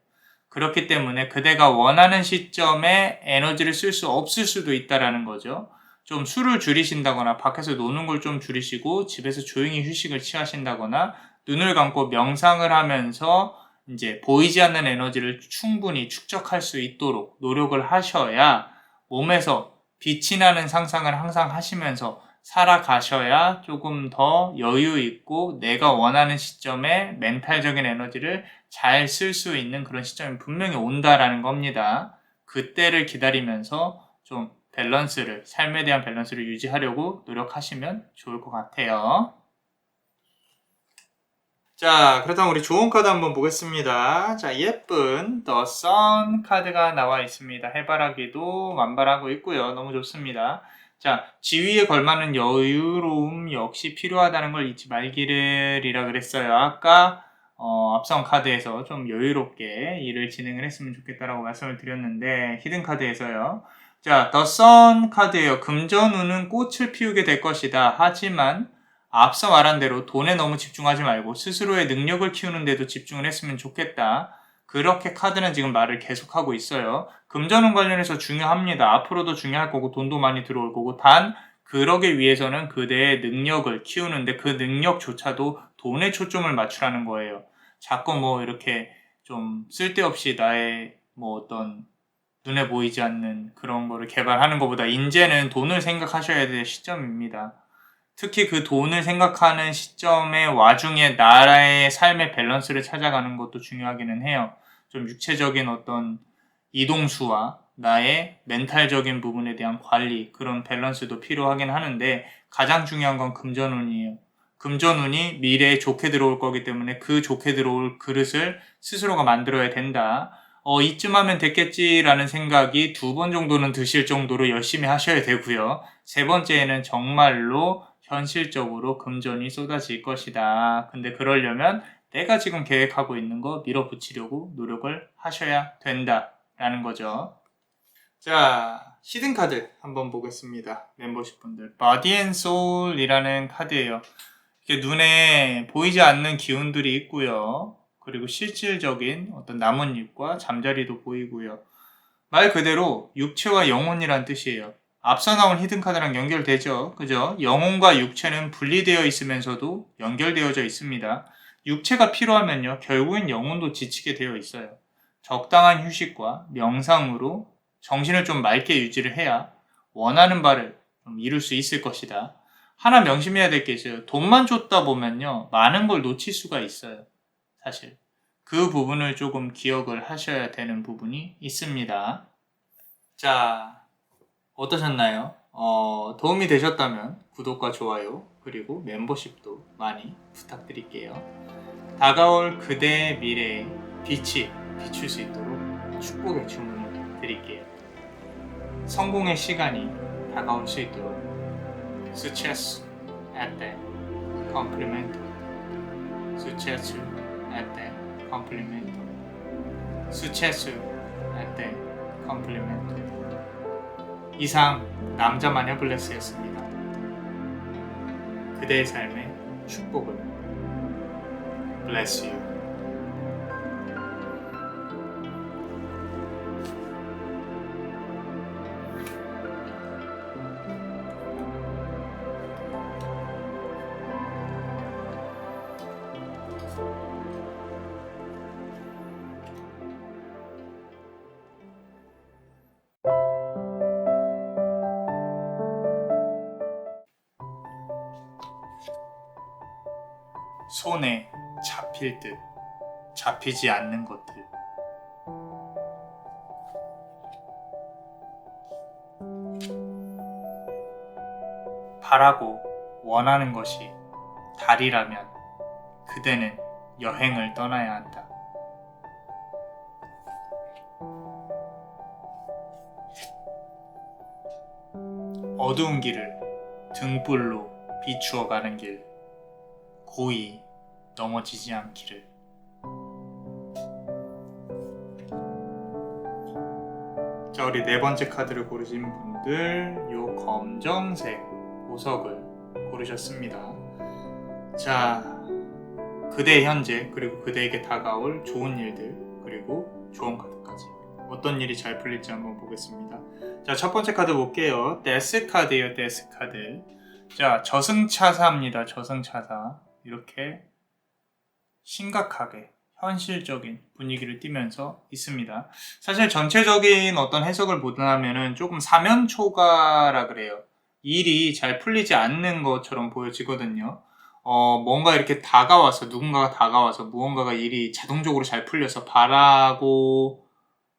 그렇기 때문에 그대가 원하는 시점에 에너지를 쓸 수 없을 수도 있다라는 거죠. 좀 술을 줄이신다거나 밖에서 노는 걸 좀 줄이시고 집에서 조용히 휴식을 취하신다거나 눈을 감고 명상을 하면서 이제 보이지 않는 에너지를 충분히 축적할 수 있도록 노력을 하셔야 몸에서 빛이 나는 상상을 항상 하시면서 살아가셔야 조금 더 여유 있고 내가 원하는 시점에 멘탈적인 에너지를 잘 쓸 수 있는 그런 시점이 분명히 온다라는 겁니다. 그때를 기다리면서 좀 밸런스를, 삶에 대한 밸런스를 유지하려고 노력하시면 좋을 것 같아요. 자, 그렇다면 우리 좋은 카드 한번 보겠습니다. 자, 예쁜 The Sun 카드가 나와 있습니다. 해바라기도 만발하고 있고요. 너무 좋습니다. 자, 지위에 걸맞는 여유로움 역시 필요하다는 걸 잊지 말기를이라 그랬어요. 아까 앞선 카드에서 좀 여유롭게 일을 진행을 했으면 좋겠다라고 말씀을 드렸는데 히든 카드에서요. 자, The Sun 카드예요. 금전운은 꽃을 피우게 될 것이다. 하지만 앞서 말한 대로 돈에 너무 집중하지 말고 스스로의 능력을 키우는 데도 집중을 했으면 좋겠다. 그렇게 카드는 지금 말을 계속하고 있어요. 금전운 관련해서 중요합니다. 앞으로도 중요할 거고 돈도 많이 들어올 거고 단 그러기 위해서는 그대의 능력을 키우는데 그 능력조차도 돈에 초점을 맞추라는 거예요. 자꾸 뭐 이렇게 좀 쓸데없이 나의 뭐 어떤 눈에 보이지 않는 그런 거를 개발하는 것보다 이제는 돈을 생각하셔야 될 시점입니다. 특히 그 돈을 생각하는 시점의 와중에 나라의 삶의 밸런스를 찾아가는 것도 중요하기는 해요. 좀 육체적인 어떤 이동수와 나의 멘탈적인 부분에 대한 관리, 그런 밸런스도 필요하긴 하는데 가장 중요한 건 금전운이에요. 금전운이 미래에 좋게 들어올 거기 때문에 그 좋게 들어올 그릇을 스스로가 만들어야 된다. 이쯤 하면 됐겠지라는 생각이 2번 정도는 드실 정도로 열심히 하셔야 되고요. 3번째에는 정말로 현실적으로 금전이 쏟아질 것이다. 근데 그러려면 내가 지금 계획하고 있는 거 밀어붙이려고 노력을 하셔야 된다라는 거죠. 자, 히든 카드 한번 보겠습니다. 멤버십 분들. Body and Soul이라는 카드예요. 이게 눈에 보이지 않는 기운들이 있고요. 그리고 실질적인 어떤 나뭇잎과 잠자리도 보이고요. 말 그대로 육체와 영혼이란 뜻이에요. 앞서 나온 히든카드랑 연결되죠. 그죠? 영혼과 육체는 분리되어 있으면서도 연결되어져 있습니다. 육체가 필요하면요. 결국엔 영혼도 지치게 되어 있어요. 적당한 휴식과 명상으로 정신을 좀 맑게 유지를 해야 원하는 바를 좀 이룰 수 있을 것이다. 하나 명심해야 될 게 있어요. 돈만 줬다 보면요. 많은 걸 놓칠 수가 있어요. 사실. 그 부분을 조금 기억을 하셔야 되는 부분이 있습니다. 자, 어떠셨나요? 도움이 되셨다면 구독과 좋아요 그리고 멤버십도 많이 부탁드릴게요. 다가올 그대의 미래에 빛이 비출 수 있도록 축복의 주문을 드릴게요. 성공의 시간이 다가올 수 있도록 Successo a te complimento. Successo a te complimento. Successo 할 때 컴플리멘트. 이상 남자 마녀 블레스였습니다. 그대의 삶의 축복을. Bless you. 손에 잡힐 듯 잡히지 않는 것들. 바라고 원하는 것이 달이라면 그대는 여행을 떠나야 한다. 어두운 길을 등불로 비추어 가는 길, 고이 넘어지지 않기를. 자, 우리 네 번째 카드를 고르신 분들, 요 검정색 보석을 고르셨습니다. 자, 그대의 현재, 그리고 그대에게 다가올 좋은 일들, 그리고 좋은 카드까지 어떤 일이 잘 풀릴지 한번 보겠습니다. 자, 첫 번째 카드 볼게요. 데스 카드예요. 데스 카드. 자, 저승차사입니다. 저승차사. 이렇게 심각하게 현실적인 분위기를 띠면서 있습니다. 사실 전체적인 어떤 해석을 보다면은 조금 사면초가라 그래요. 일이 잘 풀리지 않는 것처럼 보여지거든요. 뭔가 이렇게 다가와서, 누군가가 다가와서 무언가가 일이 자동적으로 잘 풀려서 바라고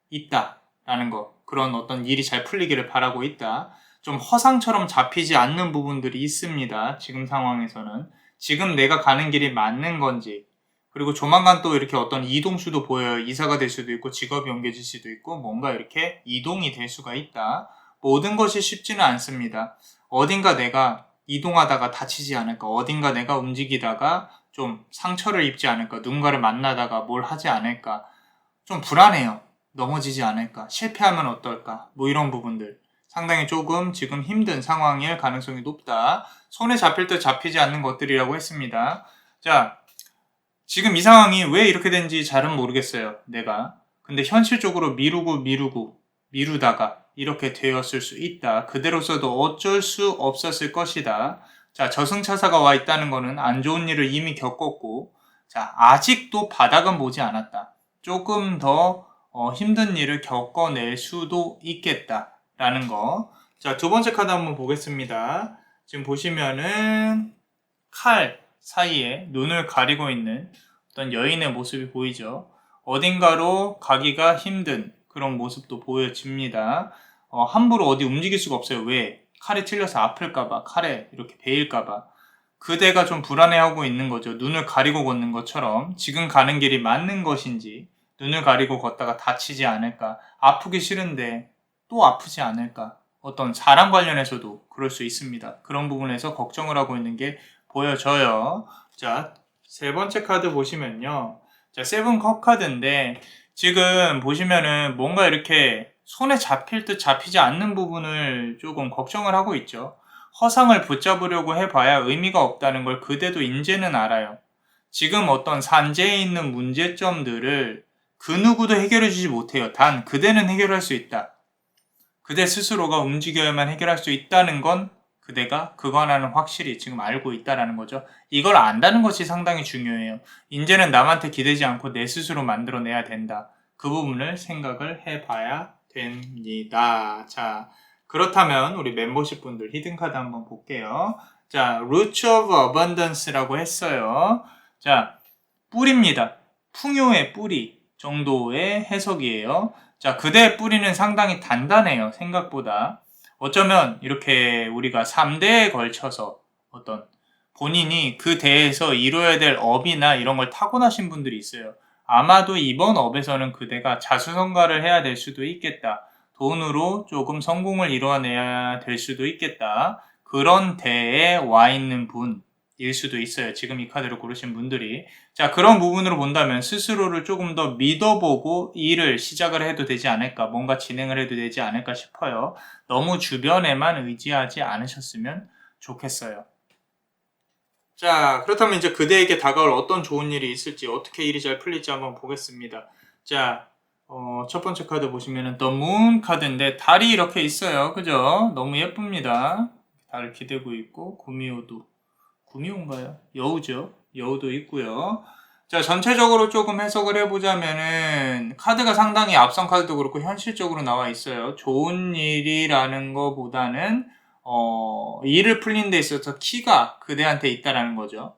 있다라는 거, 그런 어떤 일이 잘 풀리기를 바라고 있다. 좀 허상처럼 잡히지 않는 부분들이 있습니다. 지금 상황에서는. 지금 내가 가는 길이 맞는 건지, 그리고 조만간 또 이렇게 어떤 이동수도 보여요. 이사가 될 수도 있고, 직업이 옮겨질 수도 있고, 뭔가 이렇게 이동이 될 수가 있다. 모든 것이 쉽지는 않습니다. 어딘가 내가 이동하다가 다치지 않을까, 어딘가 내가 움직이다가 좀 상처를 입지 않을까, 누군가를 만나다가 뭘 하지 않을까, 좀 불안해요. 넘어지지 않을까, 실패하면 어떨까, 뭐 이런 부분들 상당히 조금 지금 힘든 상황일 가능성이 높다. 손에 잡힐 듯 잡히지 않는 것들이라고 했습니다. 자, 지금 이 상황이 왜 이렇게 된지 잘은 모르겠어요, 내가. 근데 현실적으로 미루다가 이렇게 되었을 수 있다. 그대로서도 어쩔 수 없었을 것이다. 자, 저승차사가 와 있다는 거는 안 좋은 일을 이미 겪었고, 자, 아직도 바닥은 보지 않았다. 조금 더 힘든 일을 겪어낼 수도 있겠다라는 거. 자, 두 번째 카드 한번 보겠습니다. 지금 보시면은 칼 사이에 눈을 가리고 있는 어떤 여인의 모습이 보이죠. 어딘가로 가기가 힘든 그런 모습도 보여집니다. 함부로 어디 움직일 수가 없어요. 왜? 칼이 틀려서 아플까봐, 칼에 이렇게 베일까봐. 그대가 좀 불안해하고 있는 거죠. 눈을 가리고 걷는 것처럼 지금 가는 길이 맞는 것인지, 눈을 가리고 걷다가 다치지 않을까, 아프기 싫은데 또 아프지 않을까, 어떤 사람 관련해서도 그럴 수 있습니다. 그런 부분에서 걱정을 하고 있는 게 보여져요. 자, 세 번째 카드 보시면요. 자, 세븐 컵 카드인데 지금 보시면은 뭔가 이렇게 손에 잡힐 듯 잡히지 않는 부분을 조금 걱정을 하고 있죠. 허상을 붙잡으려고 해봐야 의미가 없다는 걸 그대도 이제는 알아요. 지금 어떤 산재에 있는 문제점들을 그 누구도 해결해주지 못해요. 단 그대는 해결할 수 있다. 그대 스스로가 움직여야만 해결할 수 있다는 건 그대가 그거 하나는 확실히 지금 알고 있다는 거죠. 이걸 안다는 것이 상당히 중요해요. 이제는 남한테 기대지 않고 내 스스로 만들어내야 된다. 그 부분을 생각을 해봐야 됩니다. 자, 그렇다면 우리 멤버십 분들 히든카드 한번 볼게요. 자, Roots of Abundance라고 했어요. 자, 뿌리입니다. 풍요의 뿌리 정도의 해석이에요. 자, 그대의 뿌리는 상당히 단단해요. 생각보다. 어쩌면 이렇게 우리가 3대에 걸쳐서 어떤 본인이 그 대에서 이루어야 될 업이나 이런 걸 타고나신 분들이 있어요. 아마도 이번 업에서는 그대가 자수성가를 해야 될 수도 있겠다. 돈으로 조금 성공을 이루어내야 될 수도 있겠다. 그런 대에 와 있는 분 일 수도 있어요. 지금 이 카드를 고르신 분들이. 자, 그런 부분으로 본다면 스스로를 조금 더 믿어보고 일을 시작을 해도 되지 않을까, 뭔가 진행을 해도 되지 않을까 싶어요. 너무 주변에만 의지하지 않으셨으면 좋겠어요. 자, 그렇다면 이제 그대에게 다가올 어떤 좋은 일이 있을지, 어떻게 일이 잘 풀릴지 한번 보겠습니다. 자, 첫 번째 카드 보시면은 The Moon 카드인데 달이 이렇게 있어요. 그죠? 너무 예쁩니다. 달을 기대고 있고, 구미호인가요? 여우죠. 여우도 있고요. 자, 전체적으로 조금 해석을 해보자면은 카드가 상당히 앞선 카드도 그렇고 현실적으로 나와 있어요. 좋은 일이라는 것보다는 일을 풀린 데 있어서 키가 그대한테 있다라는 거죠.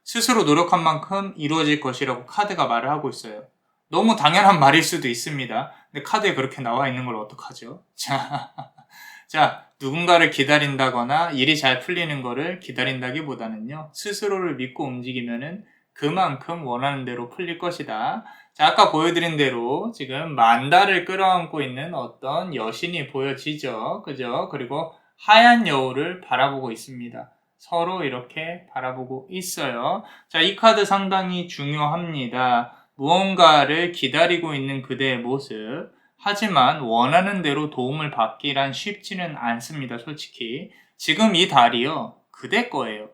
스스로 노력한 만큼 이루어질 것이라고 카드가 말을 하고 있어요. 너무 당연한 말일 수도 있습니다. 근데 카드에 그렇게 나와 있는 걸 어떡하죠? 자, 누군가를 기다린다거나 일이 잘 풀리는 거를 기다린다기보다는요, 스스로를 믿고 움직이면은 그만큼 원하는 대로 풀릴 것이다. 자, 아까 보여드린 대로 지금 만다를 끌어안고 있는 어떤 여신이 보여지죠. 그죠? 그리고 하얀 여우를 바라보고 있습니다. 서로 이렇게 바라보고 있어요. 자, 이 카드 상당히 중요합니다. 무언가를 기다리고 있는 그대의 모습. 하지만 원하는 대로 도움을 받기란 쉽지는 않습니다, 솔직히. 지금 이 달이요, 그대 거예요.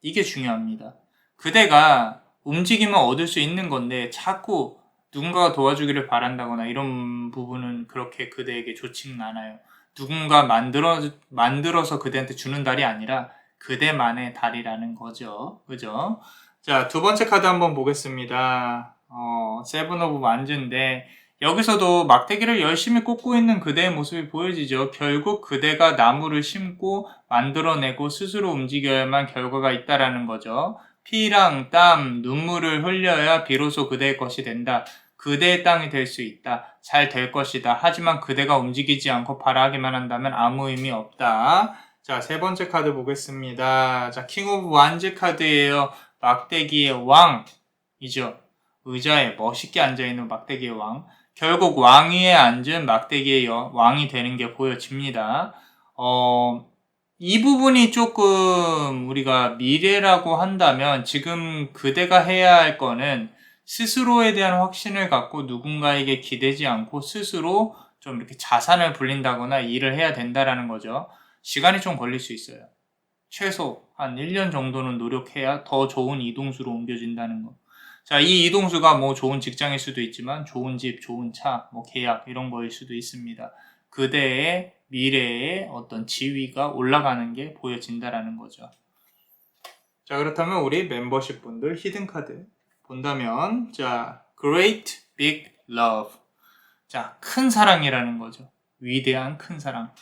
이게 중요합니다. 그대가 움직이면 얻을 수 있는 건데 자꾸 누군가가 도와주기를 바란다거나 이런 부분은 그렇게 그대에게 좋지는 않아요. 누군가 만들어서 그대한테 주는 달이 아니라 그대만의 달이라는 거죠. 그죠? 자, 두 번째 카드 한번 보겠습니다. 세븐 오브 완즈인데 여기서도 막대기를 열심히 꽂고 있는 그대의 모습이 보여지죠. 결국 그대가 나무를 심고 만들어내고 스스로 움직여야만 결과가 있다라는 거죠. 피랑 땀, 눈물을 흘려야 비로소 그대의 것이 된다. 그대의 땅이 될 수 있다. 잘 될 것이다. 하지만 그대가 움직이지 않고 바라기만 한다면 아무 의미 없다. 자, 세 번째 카드 보겠습니다. 자, 킹 오브 완즈 카드예요. 막대기의 왕이죠. 의자에 멋있게 앉아있는 막대기의 왕. 결국 왕위에 앉은 막대기의 왕이 되는 게 보여집니다. 이 부분이 조금 우리가 미래라고 한다면 지금 그대가 해야 할 거는 스스로에 대한 확신을 갖고 누군가에게 기대지 않고 스스로 좀 이렇게 자산을 불린다거나 일을 해야 된다라는 거죠. 시간이 좀 걸릴 수 있어요. 최소 한 1년 정도는 노력해야 더 좋은 이동수로 옮겨진다는 거. 자, 이 이동수가 뭐 좋은 직장일 수도 있지만 좋은 집, 좋은 차, 뭐 계약 이런 거일 수도 있습니다. 그대의 미래의 어떤 지위가 올라가는 게 보여진다라는 거죠. 자, 그렇다면 우리 멤버십 분들 히든 카드 본다면 자, Great Big Love. 자, 큰 사랑이라는 거죠. 위대한 큰 사랑.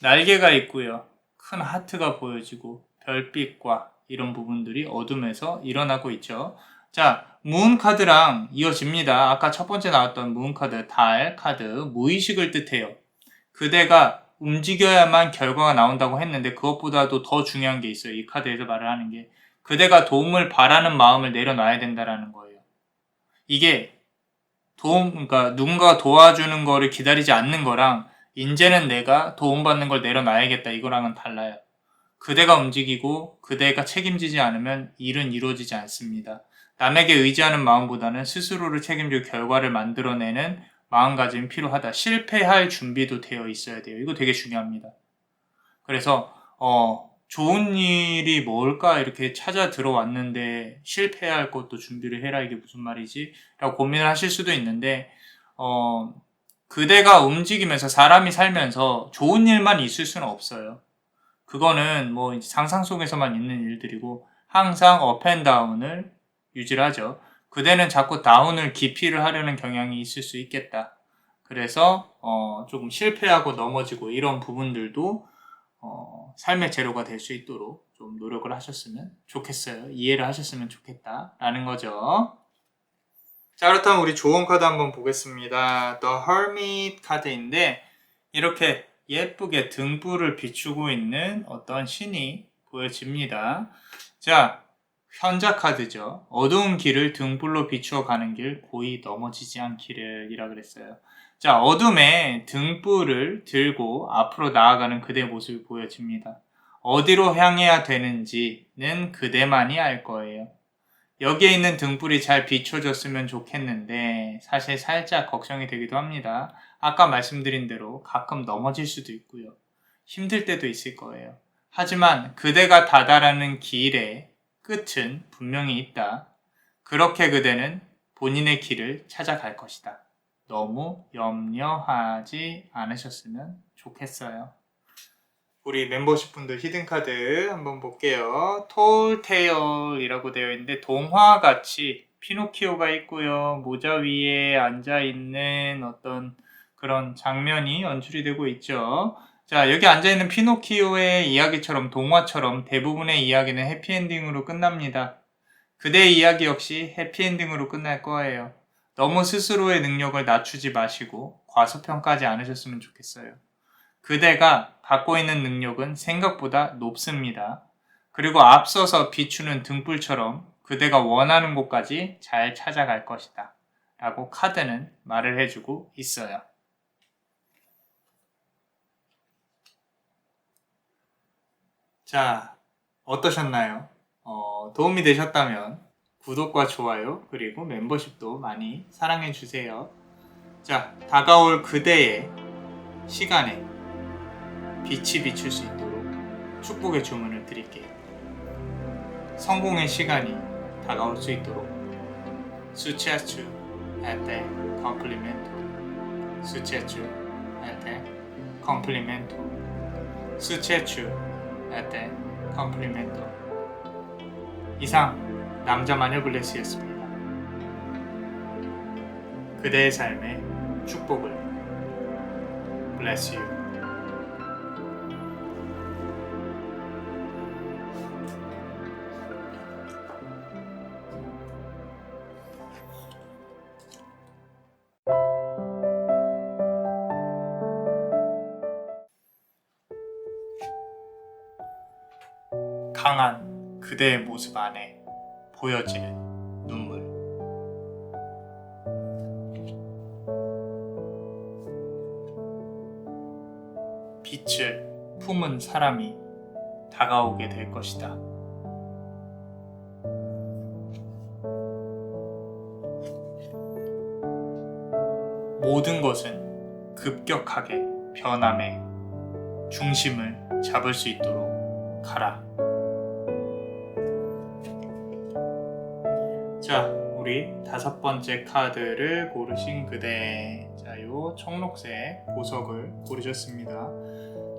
날개가 있고요. 큰 하트가 보여지고 별빛과 이런 부분들이 어둠에서 일어나고 있죠. 자, 문 카드랑 이어집니다. 아까 첫 번째 나왔던 문 카드, 달 카드, 무의식을 뜻해요. 그대가 움직여야만 결과가 나온다고 했는데 그것보다도 더 중요한 게 있어요. 이 카드에서 말을 하는 게. 그대가 도움을 바라는 마음을 내려놔야 된다는 거예요. 이게 그러니까 누군가가 도와주는 거를 기다리지 않는 거랑 이제는 내가 도움받는 걸 내려놔야겠다 이거랑은 달라요. 그대가 움직이고 그대가 책임지지 않으면 일은 이루어지지 않습니다. 남에게 의지하는 마음보다는 스스로를 책임질 결과를 만들어내는 마음가짐이 필요하다. 실패할 준비도 되어 있어야 돼요. 이거 되게 중요합니다. 그래서 좋은 일이 뭘까 이렇게 찾아 들어왔는데 실패할 것도 준비를 해라 이게 무슨 말이지? 라고 고민을 하실 수도 있는데 그대가 움직이면서 사람이 살면서 좋은 일만 있을 수는 없어요. 그거는 뭐 상상 속에서만 있는 일들이고 항상 업앤다운을 유지를 하죠. 그대는 자꾸 다운을 기피를 하려는 경향이 있을 수 있겠다. 그래서 조금 실패하고 넘어지고 이런 부분들도 삶의 재료가 될 수 있도록 좀 노력을 하셨으면 좋겠어요. 이해를 하셨으면 좋겠다라는 거죠. 자, 그렇다면 우리 조언 카드 한번 보겠습니다. The Hermit 카드인데 이렇게 예쁘게 등불을 비추고 있는 어떤 신이 보여집니다. 자, 현자 카드죠. 어두운 길을 등불로 비추어 가는 길, 고이 넘어지지 않기를 이라 그랬어요. 자, 어둠에 등불을 들고 앞으로 나아가는 그대의 모습이 보여집니다. 어디로 향해야 되는지는 그대만이 알 거예요. 여기에 있는 등불이 잘 비춰졌으면 좋겠는데 사실 살짝 걱정이 되기도 합니다. 아까 말씀드린 대로 가끔 넘어질 수도 있고요. 힘들 때도 있을 거예요. 하지만 그대가 다다르는 길의 끝은 분명히 있다. 그렇게 그대는 본인의 길을 찾아갈 것이다. 너무 염려하지 않으셨으면 좋겠어요. 우리 멤버십 분들 히든카드 한번 볼게요. 톨테일이라고 되어 있는데 동화같이 피노키오가 있고요. 모자 위에 앉아있는 어떤 그런 장면이 연출이 되고 있죠. 자, 여기 앉아있는 피노키오의 이야기처럼 동화처럼 대부분의 이야기는 해피엔딩으로 끝납니다. 그대의 이야기 역시 해피엔딩으로 끝날 거예요. 너무 스스로의 능력을 낮추지 마시고 과소평가하지 않으셨으면 좋겠어요. 그대가 갖고 있는 능력은 생각보다 높습니다. 그리고 앞서서 비추는 등불처럼 그대가 원하는 곳까지 잘 찾아갈 것이다. 라고 카드는 말을 해주고 있어요. 자, 어떠셨나요? 도움이 되셨다면 구독과 좋아요 그리고 멤버십도 많이 사랑해주세요. 자, 다가올 그대의 시간에 빛이 비출 수 있도록 축복의 주문을 드릴게요. 성공의 시간이 다가올 수 있도록 Sucesso e te complimento. Sucesso e te complimento. Sucesso e te complimento. 이상 남자 마녀 블레스였습니다. 그대의 삶에 축복을. Bless you. 강한 그대의 모습 안에 보여지는 눈물. 빛을 품은 사람이 다가오게 될 것이다. 모든 것은 급격하게 변함에 중심을 잡을 수 있도록 가라. 자, 우리 5번째 카드를 고르신 그대. 자, 요 청록색 보석을 고르셨습니다.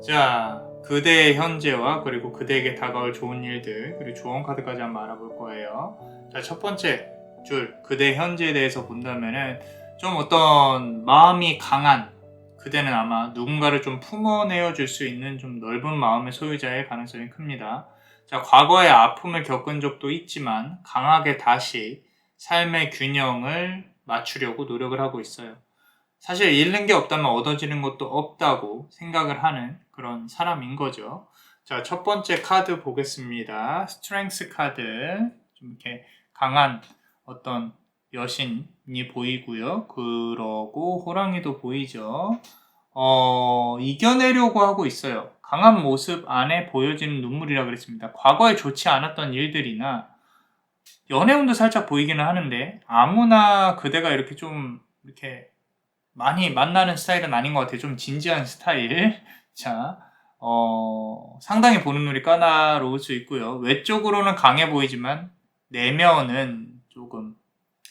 자, 그대의 현재와 그리고 그대에게 다가올 좋은 일들, 그리고 조언 카드까지 한번 알아볼 거예요. 자, 첫 번째 줄, 그대의 현재에 대해서 본다면은 좀 어떤 마음이 강한, 그대는 아마 누군가를 좀 품어내어 줄 수 있는 좀 넓은 마음의 소유자일 가능성이 큽니다. 자, 과거에 아픔을 겪은 적도 있지만 강하게 다시 삶의 균형을 맞추려고 노력을 하고 있어요. 사실 잃는 게 없다면 얻어지는 것도 없다고 생각을 하는 그런 사람인 거죠. 자, 첫 번째 카드 보겠습니다. 스트렝스 카드. 좀 이렇게 강한 어떤 여신이 보이고요. 그러고 호랑이도 보이죠. 이겨내려고 하고 있어요. 강한 모습 안에 보여지는 눈물이라 그랬습니다. 과거에 좋지 않았던 일들이나 연애운도 살짝 보이기는 하는데 아무나 그대가 이렇게 좀 이렇게 많이 만나는 스타일은 아닌 것 같아요. 좀 진지한 스타일. 자, 상당히 보는 눈이 까다로울 수 있고요. 외적으로는 강해 보이지만 내면은 조금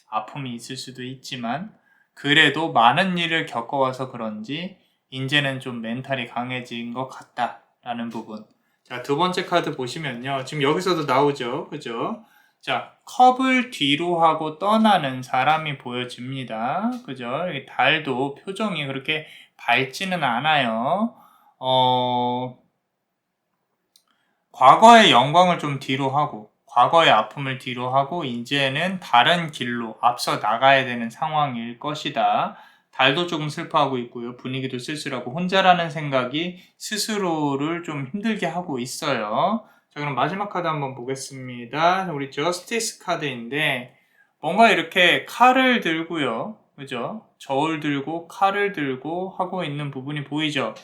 아픔이 있을 수도 있지만 그래도 많은 일을 겪어와서 그런지 이제는 좀 멘탈이 강해진 것 같다라는 부분. 자, 두 번째 카드 보시면요. 지금 여기서도 나오죠. 그죠? 자, 컵을 뒤로 하고 떠나는 사람이 보여집니다. 그죠? 여기 달도 표정이 그렇게 밝지는 않아요. 과거의 영광을 좀 뒤로 하고 과거의 아픔을 뒤로 하고 이제는 다른 길로 앞서 나가야 되는 상황일 것이다. 달도 조금 슬퍼하고 있고요. 분위기도 쓸쓸하고 혼자라는 생각이 스스로를 좀 힘들게 하고 있어요. 자, 그럼 마지막 카드 한번 보겠습니다. 우리 저스티스 카드인데 뭔가 이렇게 칼을 들고요. 그죠? 저울 들고 칼을 들고 하고 있는 부분이 보이죠?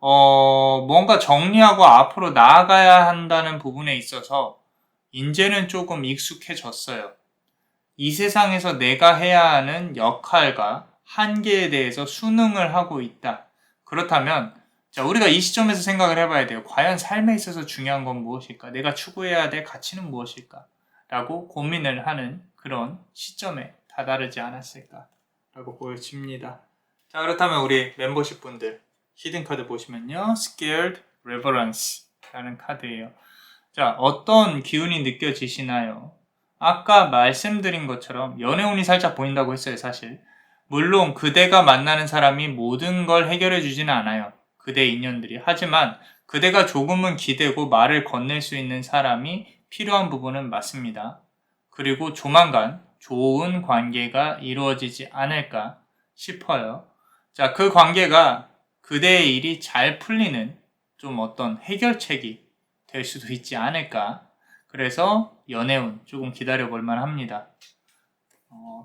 뭔가 정리하고 앞으로 나아가야 한다는 부분에 있어서 이제는 조금 익숙해졌어요. 이 세상에서 내가 해야 하는 역할과 한계에 대해서 수능을 하고 있다. 그렇다면 자, 우리가 이 시점에서 생각을 해봐야 돼요. 과연 삶에 있어서 중요한 건 무엇일까? 내가 추구해야 될 가치는 무엇일까? 라고 고민을 하는 그런 시점에 다다르지 않았을까? 라고 보여집니다. 자, 그렇다면 우리 멤버십 분들 히든 카드 보시면요. Scared Reverence 라는 카드예요. 자, 어떤 기운이 느껴지시나요? 아까 말씀드린 것처럼 연애운이 살짝 보인다고 했어요, 사실. 물론 그대가 만나는 사람이 모든 걸 해결해 주지는 않아요. 그대 인연들이. 하지만 그대가 조금은 기대고 말을 건넬 수 있는 사람이 필요한 부분은 맞습니다. 그리고 조만간 좋은 관계가 이루어지지 않을까 싶어요. 자, 그 관계가 그대의 일이 잘 풀리는 좀 어떤 해결책이 될 수도 있지 않을까. 그래서 연애운 조금 기다려볼 만합니다.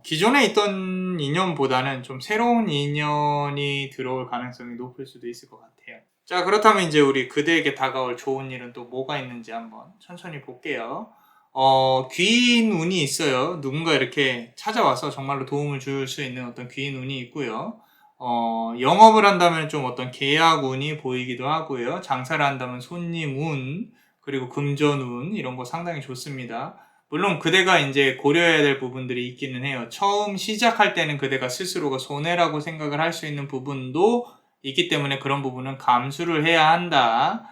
기존에 있던 인연보다는 좀 새로운 인연이 들어올 가능성이 높을 수도 있을 것 같아요. 자, 그렇다면 이제 우리 그대에게 다가올 좋은 일은 또 뭐가 있는지 한번 천천히 볼게요. 귀인 운이 있어요. 누군가 이렇게 찾아와서 정말로 도움을 줄 수 있는 어떤 귀인 운이 있고요. 영업을 한다면 좀 어떤 계약 운이 보이기도 하고요. 장사를 한다면 손님 운, 그리고 금전 운, 이런 거 상당히 좋습니다. 물론 그대가 이제 고려해야 될 부분들이 있기는 해요. 처음 시작할 때는 그대가 스스로가 손해라고 생각을 할 수 있는 부분도 있기 때문에 그런 부분은 감수를 해야 한다.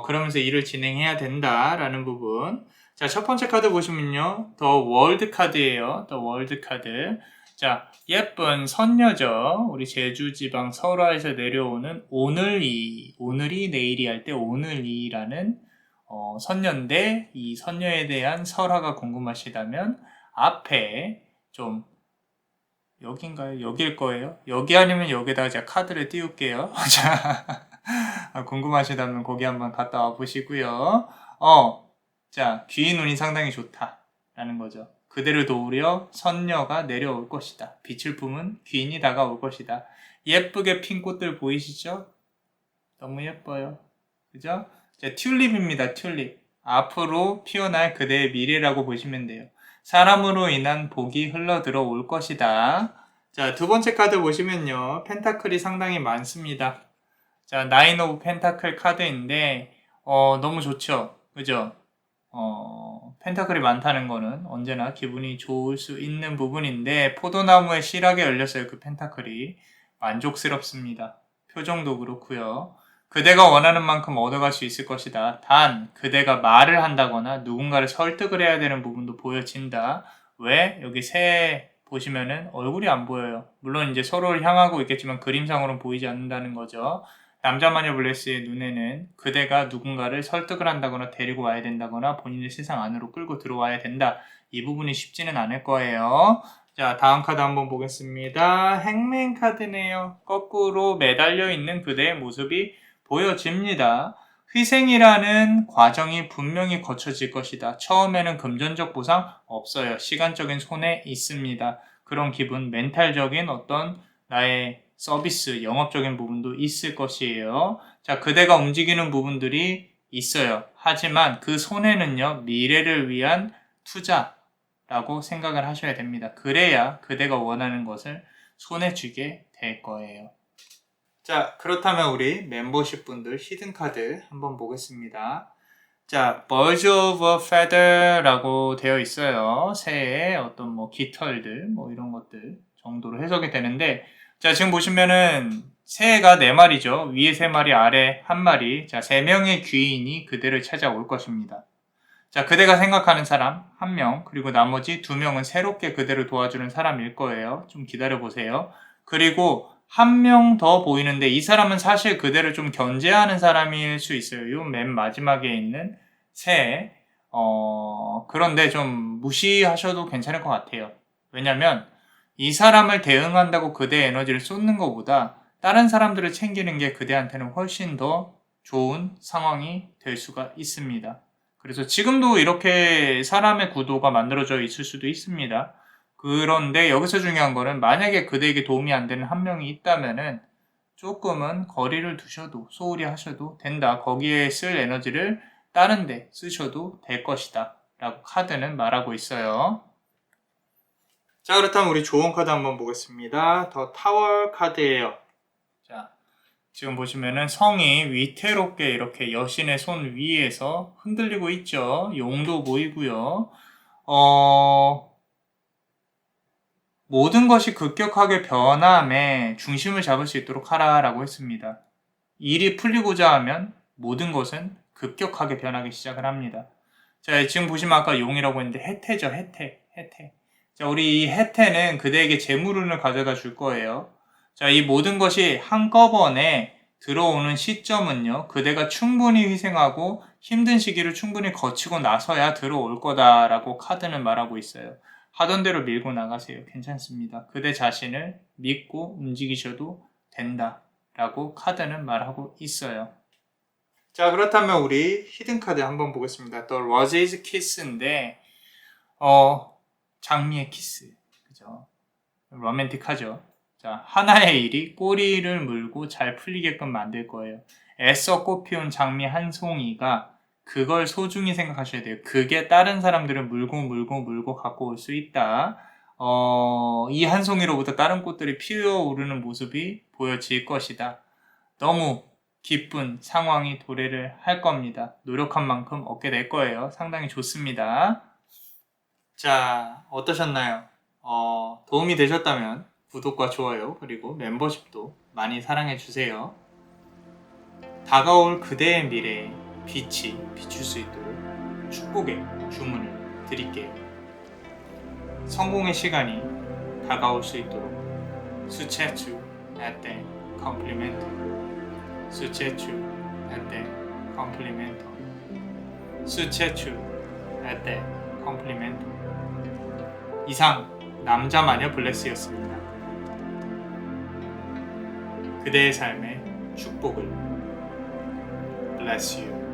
그러면서 일을 진행해야 된다라는 부분. 자, 첫 번째 카드 보시면요. 더 월드 카드예요. 더 월드 카드. 자, 예쁜 선녀죠. 우리 제주지방 설화에서 내려오는 오늘이 내일이 할 때 오늘이라는 선녀인데 이 선녀에 대한 설화가 궁금하시다면 앞에 좀 여긴가요? 여길 거예요? 여기 아니면 여기다가 제가 카드를 띄울게요. 자, 궁금하시다면 거기 한번 갔다 와 보시고요. 자, 귀인 운이 상당히 좋다라는 거죠. 그대를 도우려 선녀가 내려올 것이다. 빛을 품은 귀인이 다가올 것이다. 예쁘게 핀 꽃들 보이시죠? 너무 예뻐요. 그죠? 자, 튤립입니다. 튤립. 앞으로 피어날 그대의 미래라고 보시면 돼요. 사람으로 인한 복이 흘러 들어올 것이다. 자, 두 번째 카드 보시면요. 펜타클이 상당히 많습니다. 자, 나인 오브 펜타클 카드인데 너무 좋죠. 그죠? 펜타클이 많다는 거는 언제나 기분이 좋을 수 있는 부분인데 포도나무에 실하게 열렸어요. 그 펜타클이. 만족스럽습니다. 표정도 그렇고요. 그대가 원하는 만큼 얻어갈 수 있을 것이다. 단 그대가 말을 한다거나 누군가를 설득을 해야 되는 부분도 보여진다. 왜? 여기 새 보시면은 얼굴이 안 보여요. 물론 이제 서로를 향하고 있겠지만 그림상으로는 보이지 않는다는 거죠. 남자마녀 블레스의 눈에는 그대가 누군가를 설득을 한다거나 데리고 와야 된다거나 본인의 세상 안으로 끌고 들어와야 된다. 이 부분이 쉽지는 않을 거예요. 자, 다음 카드 한번 보겠습니다. 행맨 카드네요. 거꾸로 매달려 있는 그대의 모습이 보여집니다. 희생이라는 과정이 분명히 거쳐질 것이다. 처음에는 금전적 보상 없어요. 시간적인 손해 있습니다. 그런 기분, 멘탈적인 어떤 나의 서비스, 영업적인 부분도 있을 것이에요. 자, 그대가 움직이는 부분들이 있어요. 하지만 그 손해는요, 미래를 위한 투자라고 생각을 하셔야 됩니다. 그래야 그대가 원하는 것을 손에 쥐게 될 거예요. 자, 그렇다면 우리 멤버십 분들 히든 카드 한번 보겠습니다. 자, Birds of a Feather라고 되어 있어요. 새의 어떤 뭐 깃털들, 뭐 이런 것들 정도로 해석이 되는데, 자, 지금 보시면은 새가 4마리죠. 위에 3마리, 아래 1마리. 자, 3명의 귀인이 그대를 찾아올 것입니다. 자, 그대가 생각하는 사람 1명, 그리고 나머지 2명은 새롭게 그대를 도와주는 사람일 거예요. 좀 기다려보세요. 그리고 1명 더 보이는데 이 사람은 사실 그대를 좀 견제하는 사람일 수 있어요. 요 맨 마지막에 있는 새. 그런데 좀 무시하셔도 괜찮을 것 같아요. 왜냐면 이 사람을 대응한다고 그대의 에너지를 쏟는 것보다 다른 사람들을 챙기는 게 그대한테는 훨씬 더 좋은 상황이 될 수가 있습니다. 그래서 지금도 이렇게 사람의 구도가 만들어져 있을 수도 있습니다. 그런데 여기서 중요한 거는 만약에 그대에게 도움이 안 되는 1명이 있다면은 조금은 거리를 두셔도 소홀히 하셔도 된다. 거기에 쓸 에너지를 다른 데 쓰셔도 될 것이다. 라고 카드는 말하고 있어요. 자, 그렇다면 우리 좋은 카드 한번 보겠습니다. 더 타워 카드예요. 자, 지금 보시면은 성이 위태롭게 이렇게 여신의 손 위에서 흔들리고 있죠. 용도 보이고요. 모든 것이 급격하게 변함에 중심을 잡을 수 있도록 하라라고 했습니다. 일이 풀리고자 하면 모든 것은 급격하게 변하기 시작을 합니다. 자, 지금 보시면 아까 용이라고 했는데 해태죠. 해태. 자, 우리 이 해태는 그대에게 재물운을 가져다 줄 거예요. 자, 이 모든 것이 한꺼번에 들어오는 시점은요, 그대가 충분히 희생하고 힘든 시기를 충분히 거치고 나서야 들어올 거다라고 카드는 말하고 있어요. 하던 대로 밀고 나가세요. 괜찮습니다. 그대 자신을 믿고 움직이셔도 된다 라고 카드는 말하고 있어요. 자, 그렇다면 우리 히든 카드 한번 보겠습니다. The Rose's Kiss인데 장미의 키스, 그죠? 로맨틱하죠. 자, 하나의 일이 꼬리를 물고 잘 풀리게끔 만들 거예요. 애써 꽃피운 장미 한 송이가 그걸 소중히 생각하셔야 돼요. 그게 다른 사람들을 물고 갖고 올 수 있다. 이 한 송이로부터 다른 꽃들이 피어오르는 모습이 보여질 것이다. 너무 기쁜 상황이 도래를 할 겁니다. 노력한 만큼 얻게 될 거예요. 상당히 좋습니다. 자, 어떠셨나요? 도움이 되셨다면 구독과 좋아요 그리고 멤버십도 많이 사랑해주세요. 다가올 그대의 미래에 빛이 비출 수 있도록 축복의 주문을 드릴게요. 성공의 시간이 다가올 수 있도록 수체추 에떼 컴플리멘토 수체추 에떼 컴플리멘토 수체추 에떼 컴플리멘토. 이상 남자 마녀 블레스였습니다. 그대의 삶에 축복을. Bless you.